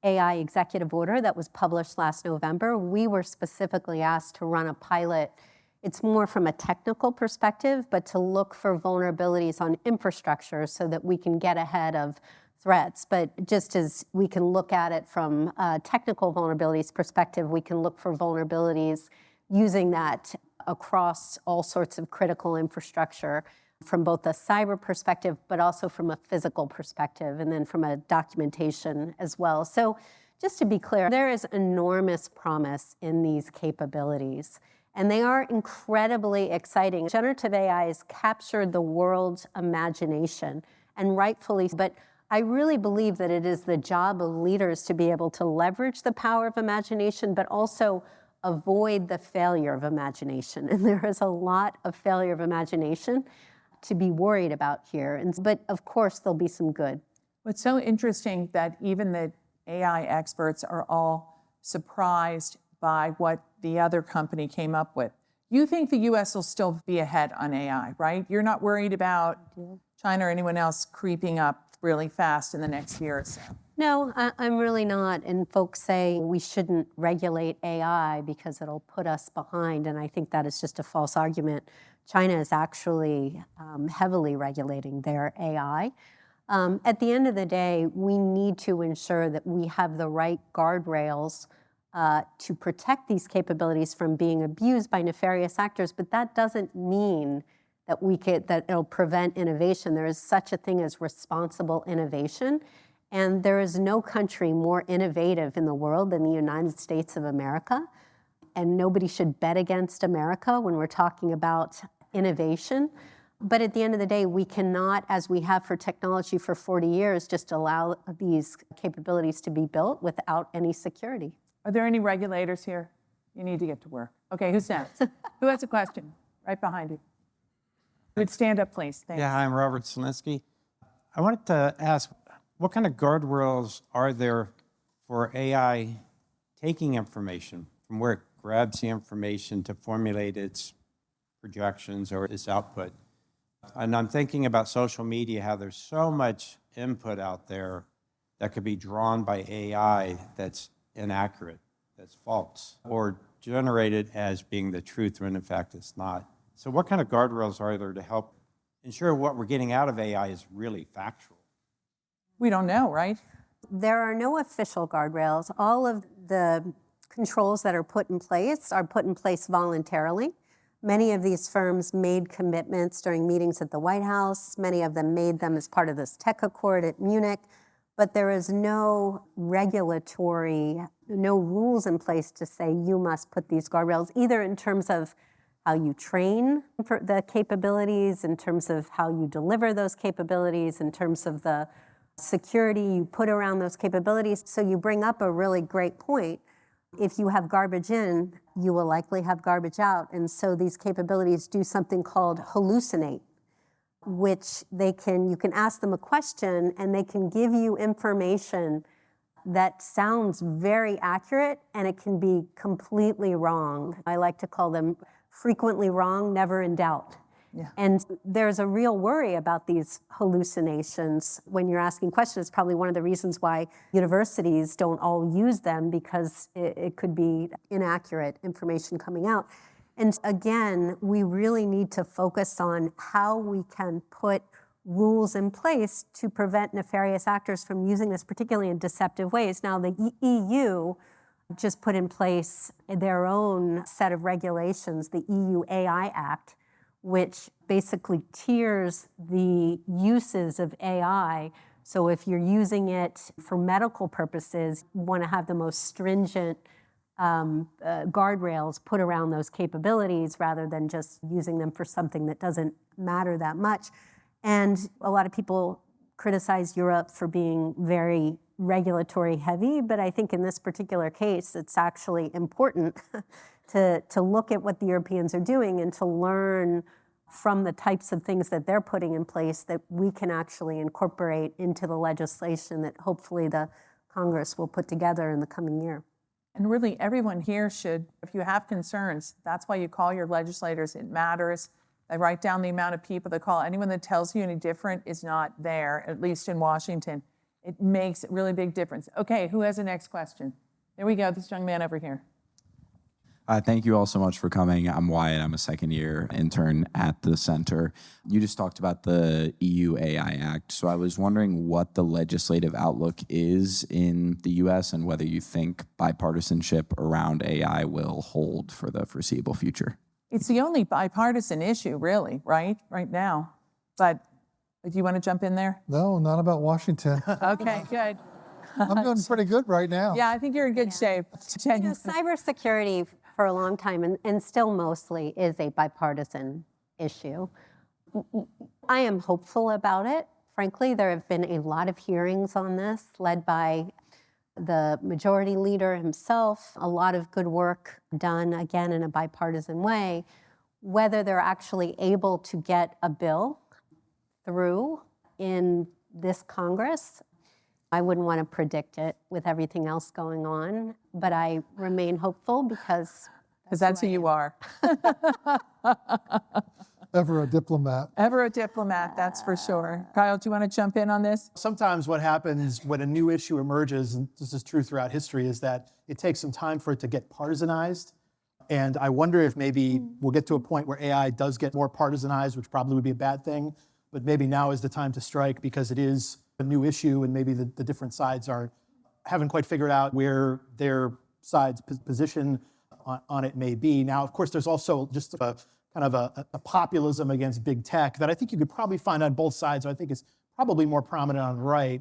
AI executive order that was published last November, we were specifically asked to run a pilot. It's more from a technical perspective, but to look for vulnerabilities on infrastructure so that we can get ahead of threats. But just as we can look at it from a technical vulnerabilities perspective, we can look for vulnerabilities using that across all sorts of critical infrastructure from both a cyber perspective, but also from a physical perspective, and then from a documentation as well. So just to be clear, there is enormous promise in these capabilities, and they are incredibly exciting. Generative AI has captured the world's imagination, and rightfully, but I really believe that it is the job of leaders to be able to leverage the power of imagination, but also avoid the failure of imagination. And there is a lot of failure of imagination to be worried about here. But of course, there'll be some good. What's so interesting that even the AI experts are all surprised by what the other company came up with. You think the US will still be ahead on AI, right? You're not worried about China or anyone else creeping up really fast in the next year or so? No, I'm really not. And folks say we shouldn't regulate AI because it'll put us behind. And I think that is just a false argument. China is actually heavily regulating their AI. At the end of the day, we need to ensure that we have the right guardrails to protect these capabilities from being abused by nefarious actors. But that doesn't mean that it'll prevent innovation. There is such a thing as responsible innovation. And there is no country more innovative in the world than the United States of America. And nobody should bet against America when we're talking about innovation. But at the end of the day, we cannot, as we have for technology for 40 years, just allow these capabilities to be built without any security. Are there any regulators here? You need to get to work. Okay, who's next? Who has a question? Right behind you. Would stand up, please. Thanks. Yeah, I'm Robert Selinsky. I wanted to ask, what kind of guardrails are there for AI taking information from where it grabs the information to formulate its projections or its output? And I'm thinking about social media, how there's so much input out there that could be drawn by AI that's inaccurate, that's false, or generated as being the truth when in fact it's not. So what kind of guardrails are there to help ensure what we're getting out of AI is really factual? We don't know, right? There are no official guardrails. All of the controls that are put in place voluntarily. Many of these firms made commitments during meetings at the White House. Many of them made them as part of this tech accord at Munich. But there is no regulatory, no rules in place to say you must put these guardrails, either in terms of how you train for the capabilities, in terms of how you deliver those capabilities, in terms of the security you put around those capabilities. So you bring up a really great point. If you have garbage in, you will likely have garbage out. And so these capabilities do something called hallucinate, which you can ask them a question and they can give you information that sounds very accurate and it can be completely wrong. I like to call them frequently wrong, never in doubt. Yeah. And there's a real worry about these hallucinations when you're asking questions. It's probably one of the reasons why universities don't all use them, because it could be inaccurate information coming out. And again, we really need to focus on how we can put rules in place to prevent nefarious actors from using this, particularly in deceptive ways. Now, the EU just put in place their own set of regulations, the EU AI Act, which basically tiers the uses of AI. So if you're using it for medical purposes, you want to have the most stringent guardrails put around those capabilities rather than just using them for something that doesn't matter that much. And a lot of people criticize Europe for being very regulatory heavy, but I think in this particular case, it's actually important to look at what the Europeans are doing and to learn from the types of things that they're putting in place that we can actually incorporate into the legislation that hopefully the Congress will put together in the coming year. And really, everyone here should, if you have concerns, that's why you call your legislators. It matters. I write down the amount of people that call. Anyone that tells you any different is not there, at least in Washington. It makes a really big difference. Okay, who has the next question? There we go, this young man over here. Thank you all so much for coming. I'm Wyatt. I'm a second-year intern at the center. You just talked about the EU AI Act, so I was wondering what the legislative outlook is in the U.S. and whether you think bipartisanship around AI will hold for the foreseeable future. It's the only bipartisan issue, really, right now. But do you want to jump in there? No, not about Washington. Okay, good. I'm doing pretty good right now. Yeah, I think you're in good shape. You know, cybersecurity for a long time, and still mostly, is a bipartisan issue. I am hopeful about it. Frankly, there have been a lot of hearings on this, led by the majority leader himself, a lot of good work done, again, in a bipartisan way. Whether they're actually able to get a bill through in this Congress, I wouldn't want to predict it with everything else going on, but I remain hopeful because that's who you are. Ever a diplomat. Ever a diplomat, that's for sure. Kyle, do you want to jump in on this? Sometimes what happens when a new issue emerges, and this is true throughout history, is that it takes some time for it to get partisanized. And I wonder if maybe we'll get to a point where AI does get more partisanized, which probably would be a bad thing. But maybe now is the time to strike because it is a new issue and maybe the different sides haven't quite figured out where their side's position on it may be. Now, of course, there's also just a kind of a populism against big tech that I think you could probably find on both sides. I think it's probably more prominent on the right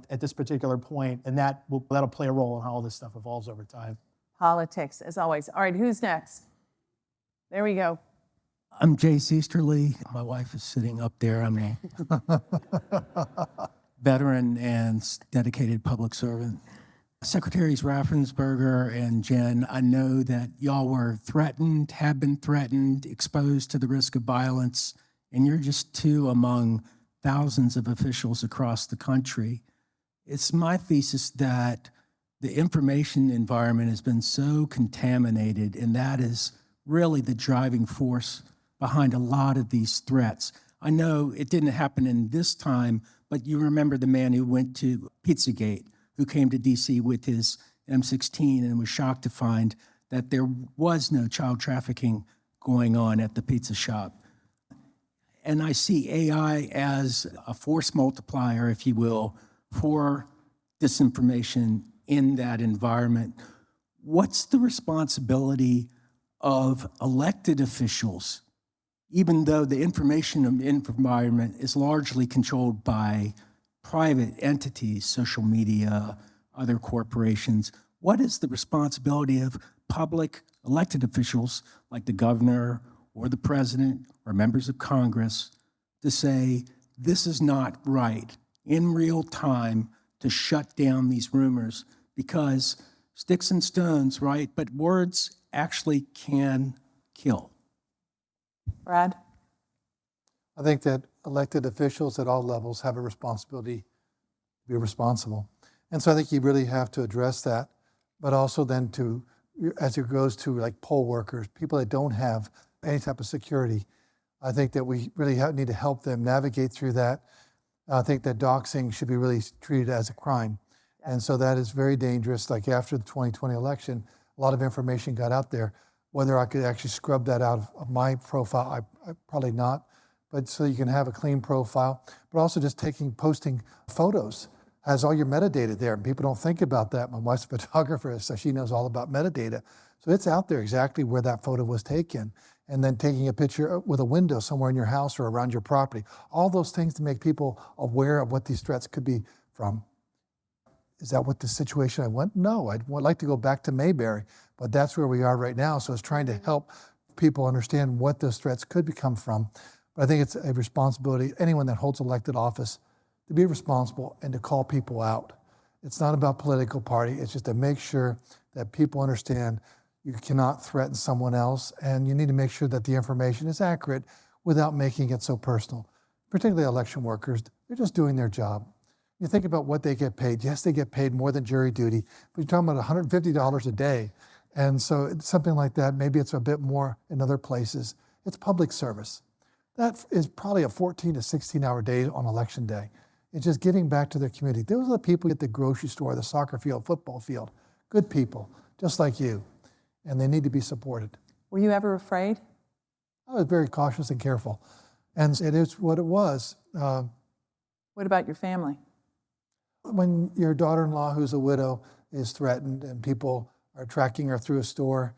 at this particular point, and that'll play a role in how all this stuff evolves over time. Politics, as always. All right, who's next? There we go. I'm Jay Seasterly. My wife is sitting up there. I'm a veteran and dedicated public servant. Secretaries Raffensperger and Jen, I know that y'all were threatened, have been threatened, exposed to the risk of violence, and you're just two among thousands of officials across the country. It's my thesis that the information environment has been so contaminated, and that is really the driving force behind a lot of these threats. I know it didn't happen in this time, but you remember the man who went to Pizzagate, who came to DC with his M16 and was shocked to find that there was no child trafficking going on at the pizza shop. And I see AI as a force multiplier, if you will, for disinformation in that environment. What's the responsibility of elected officials, even though the information environment is largely controlled by private entities, social media, other corporations? What is the responsibility of public elected officials like the governor or the president or members of Congress to say, this is not right in real time to shut down these rumors? Because sticks and stones, right? But words actually can kill. Brad? I think that elected officials at all levels have a responsibility to be responsible. And so I think you really have to address that, but also then as it goes to like poll workers, people that don't have any type of security, I think that we really need to help them navigate through that. I think that doxing should be really treated as a crime. And so that is very dangerous. Like after the 2020 election, a lot of information got out there. Whether I could actually scrub that out of my profile, I probably not. But so you can have a clean profile, but also just posting photos has all your metadata there. And people don't think about that. My wife's a photographer, so she knows all about metadata. So it's out there exactly where that photo was taken. And then taking a picture with a window somewhere in your house or around your property. All those things to make people aware of what these threats could be from. Is that what the situation I want? No, I'd like to go back to Mayberry, but that's where we are right now. So it's trying to help people understand what those threats could come from. But I think it's a responsibility, anyone that holds elected office, to be responsible and to call people out. It's not about political party. It's just to make sure that people understand you cannot threaten someone else, and you need to make sure that the information is accurate without making it so personal. Particularly election workers, they're just doing their job. You think about what they get paid. Yes, they get paid more than jury duty, but you're talking about $150 a day. And so it's something like that, maybe it's a bit more in other places. It's public service. That is probably a 14 to 16-hour day on election day. It's just giving back to their community. Those are the people at the grocery store, the soccer field, football field. Good people, just like you. And they need to be supported. Were you ever afraid? I was very cautious and careful. And it is what it was. What about your family? When your daughter-in-law, who's a widow, is threatened and people are tracking her through a store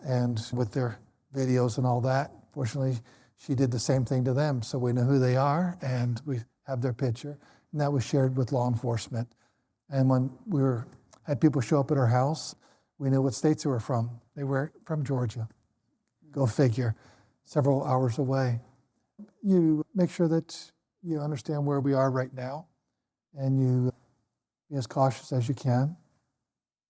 and with their videos and all that, fortunately, she did the same thing to them. So we know who they are and we have their picture. And that was shared with law enforcement. And when had people show up at our house, we knew what states they were from. They were from Georgia. Go figure, several hours away. You make sure that you understand where we are right now and you be as cautious as you can.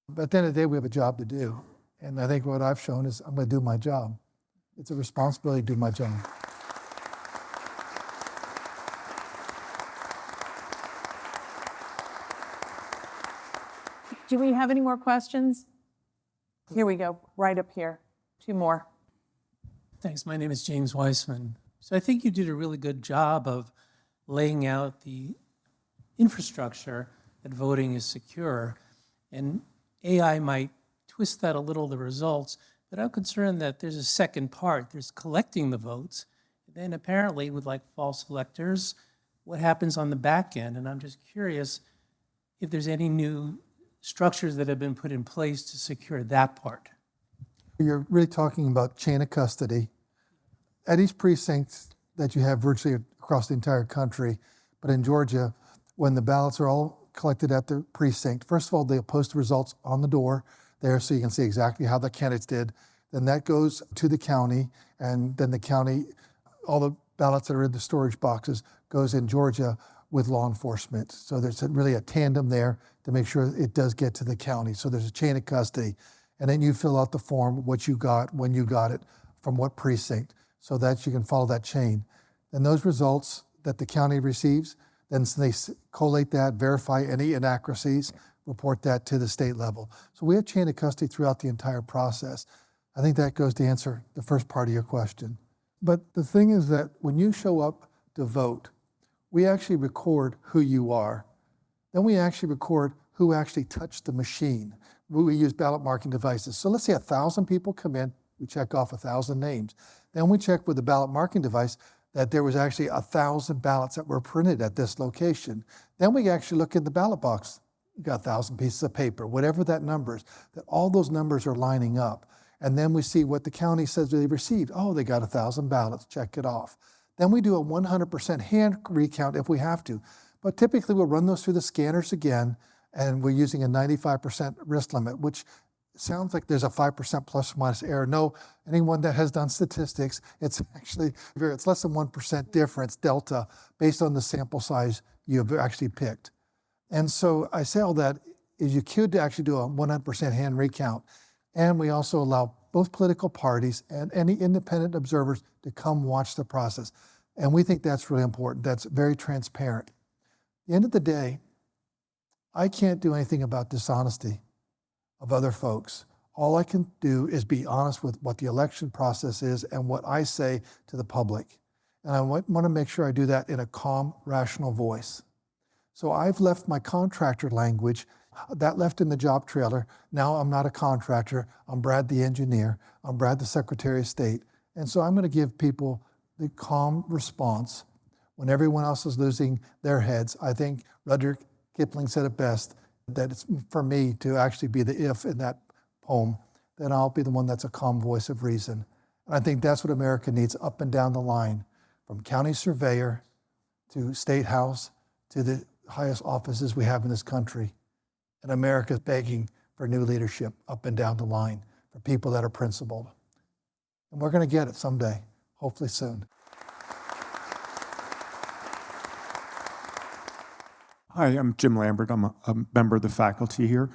But at the end of the day, we have a job to do. And I think what I've shown is I'm going to do my job. It's a responsibility to do my job. Do we have any more questions? Here we go, right up here. 2 more. Thanks. My name is James Weissman. So I think you did a really good job of laying out the infrastructure that voting is secure. And AI might twist that a little, the results, but I'm concerned that there's a second part. There's collecting the votes. And then apparently with like false electors, what happens on the back end? And I'm just curious if there's any new structures that have been put in place to secure that part. You're really talking about chain of custody. At each precinct that you have virtually across the entire country, but in Georgia, when the ballots are all collected at the precinct, first of all, they'll post the results on the door there so you can see exactly how the candidates did. Then that goes to the county, and then the county, all the ballots that are in the storage boxes goes in Georgia with law enforcement. So there's really a tandem there to make sure it does get to the county. So there's a chain of custody. And then you fill out the form, what you got, when you got it, from what precinct, so that you can follow that chain. Then those results that the county receives, then they collate that, verify any inaccuracies, report that to the state level. So we have chain of custody throughout the entire process. I think that goes to answer the first part of your question. But the thing is that when you show up to vote, we actually record who you are. Then we actually record who actually touched the machine. We use ballot marking devices. So let's say 1,000 people come in, we check off 1,000 names. Then we check with the ballot marking device that there was actually 1,000 ballots that were printed at this location. Then we actually look in the ballot box. You got 1,000 pieces of paper, whatever that number is, that all those numbers are lining up. And then we see what the county says they received. Oh, they got 1,000 ballots, check it off. Then we do a 100% hand recount if we have to. But typically we'll run those through the scanners again, and we're using a 95% risk limit, which sounds like there's a 5% plus or minus error. No, anyone that has done statistics, it's actually it's less than 1% difference, delta, based on the sample size you've actually picked. And so I say all that is you could actually do a 100% hand recount. And we also allow both political parties and any independent observers to come watch the process. And we think that's really important. That's very transparent. At the end of the day, I can't do anything about dishonesty of other folks. All I can do is be honest with what the election process is and what I say to the public. And I want to make sure I do that in a calm, rational voice. So I've left my contractor language. That left in the job trailer. Now I'm not a contractor. I'm Brad the engineer. I'm Brad the Secretary of State. And so I'm going to give people the calm response when everyone else is losing their heads. I think Rudyard Kipling said it best, that it's for me to actually be the if in that poem, then I'll be the one that's a calm voice of reason. And I think that's what America needs up and down the line, from county surveyor to state house to the highest offices we have in this country. And America's begging for new leadership up and down the line, for people that are principled. And we're going to get it someday, hopefully soon. Hi, I'm Jim Lambert. I'm a member of the faculty here.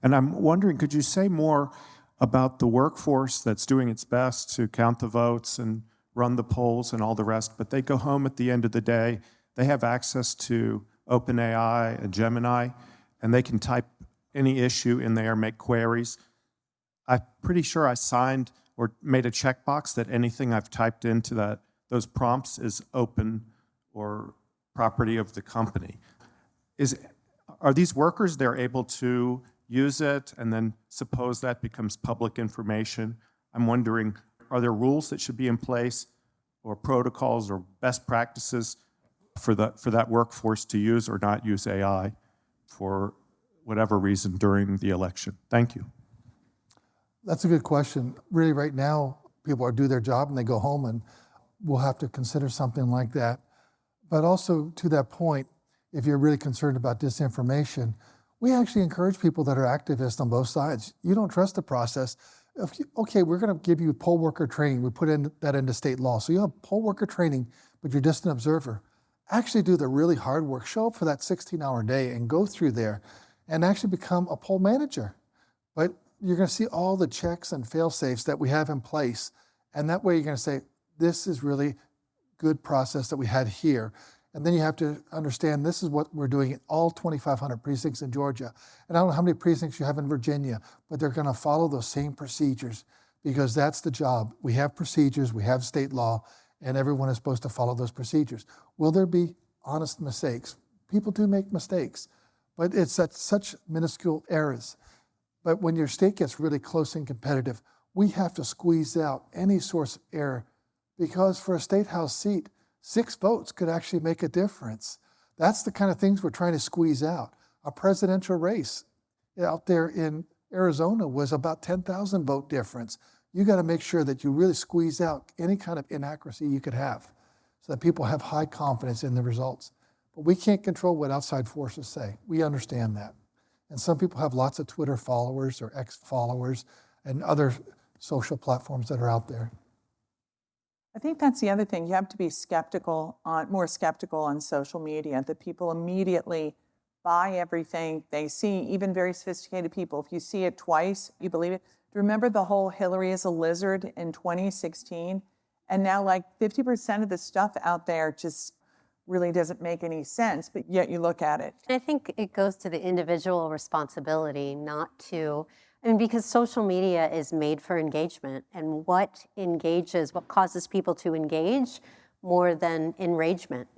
And I'm wondering, could you say more about the workforce that's doing its best to count the votes and run the polls and all the rest, but they go home at the end of the day, they have access to OpenAI and Gemini, and they can type any issue in there, make queries. I'm pretty sure I signed or made a checkbox that anything I've typed into those prompts is open or property of the company. Are these workers, they're able to use it, and then suppose that becomes public information? I'm wondering, are there rules that should be in place, or protocols or best practices for that workforce to use or not use AI for whatever reason during the election? Thank you. That's a good question. Really, right now, people do their job and they go home, and we'll have to consider something like that. But also, to that point, if you're really concerned about disinformation, we actually encourage people that are activists on both sides. You don't trust the process. Okay, we're going to give you poll worker training. We put that into state law. So you have poll worker training, but you're just an observer. Actually do the really hard work. Show up for that 16-hour day and go through there and actually become a poll manager. But you're going to see all the checks and fail-safes that we have in place. And that way you're going to say, this is really good process that we had here. And then you have to understand this is what we're doing in all 2,500 precincts in Georgia. And I don't know how many precincts you have in Virginia, but they're going to follow those same procedures because that's the job. We have procedures, we have state law, and everyone is supposed to follow those procedures. Will there be honest mistakes? People do make mistakes, but it's at such minuscule errors. But when your state gets really close and competitive, we have to squeeze out any source of error because for a state house seat, 6 votes could actually make a difference. That's the kind of things we're trying to squeeze out. A presidential race out there in Arizona was about 10,000 vote difference. You got to make sure that you really squeeze out any kind of inaccuracy you could have so that people have high confidence in the results. But we can't control what outside forces say. We understand that. And some people have lots of Twitter followers or X followers and other social platforms that are out there. I think that's the other thing. You have to be more skeptical on social media, that people immediately buy everything they see, even very sophisticated people. If you see it twice, you believe it. Do you remember the whole Hillary is a lizard in 2016? And now like 50% of the stuff out there just really doesn't make any sense, but yet you look at it. I think it goes to the individual responsibility, not to, because social media is made for engagement, and what causes people to engage more than enragement.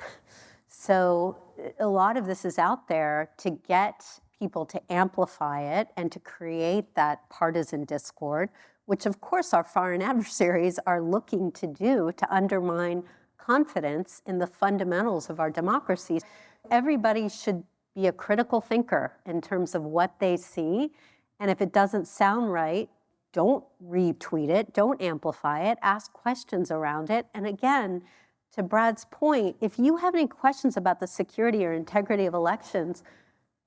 So a lot of this is out there to get people to amplify it and to create that partisan discord, which of course our foreign adversaries are looking to do to undermine confidence in the fundamentals of our democracy. Everybody should be a critical thinker in terms of what they see. And if it doesn't sound right, don't retweet it, don't amplify it, ask questions around it. And again, to Brad's point, if you have any questions about the security or integrity of elections,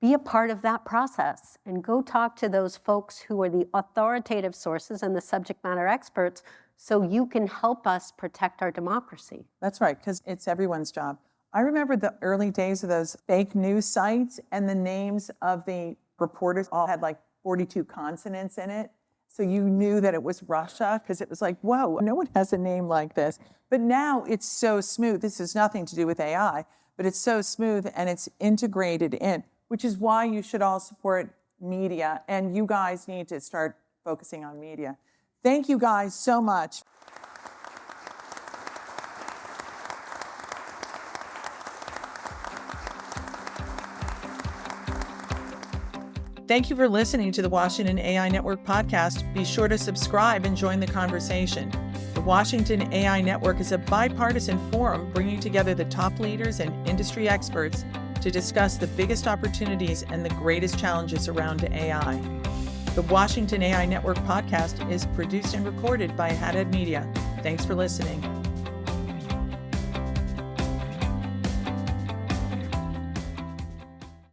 be a part of that process and go talk to those folks who are the authoritative sources and the subject matter experts so you can help us protect our democracy. That's right, because it's everyone's job. I remember the early days of those fake news sites, and the names of the reporters all had like 42 consonants in it. So you knew that it was Russia because it was like, whoa, no one has a name like this. But now it's so smooth. This has nothing to do with AI, but it's so smooth and it's integrated in, which is why you should all support media. And you guys need to start focusing on media. Thank you guys so much. Thank you for listening to the Washington AI Network podcast. Be sure to subscribe and join the conversation. The Washington AI Network is a bipartisan forum bringing together the top leaders and industry experts to discuss the biggest opportunities and the greatest challenges around AI. The Washington AI Network podcast is produced and recorded by Haddad Media. Thanks for listening.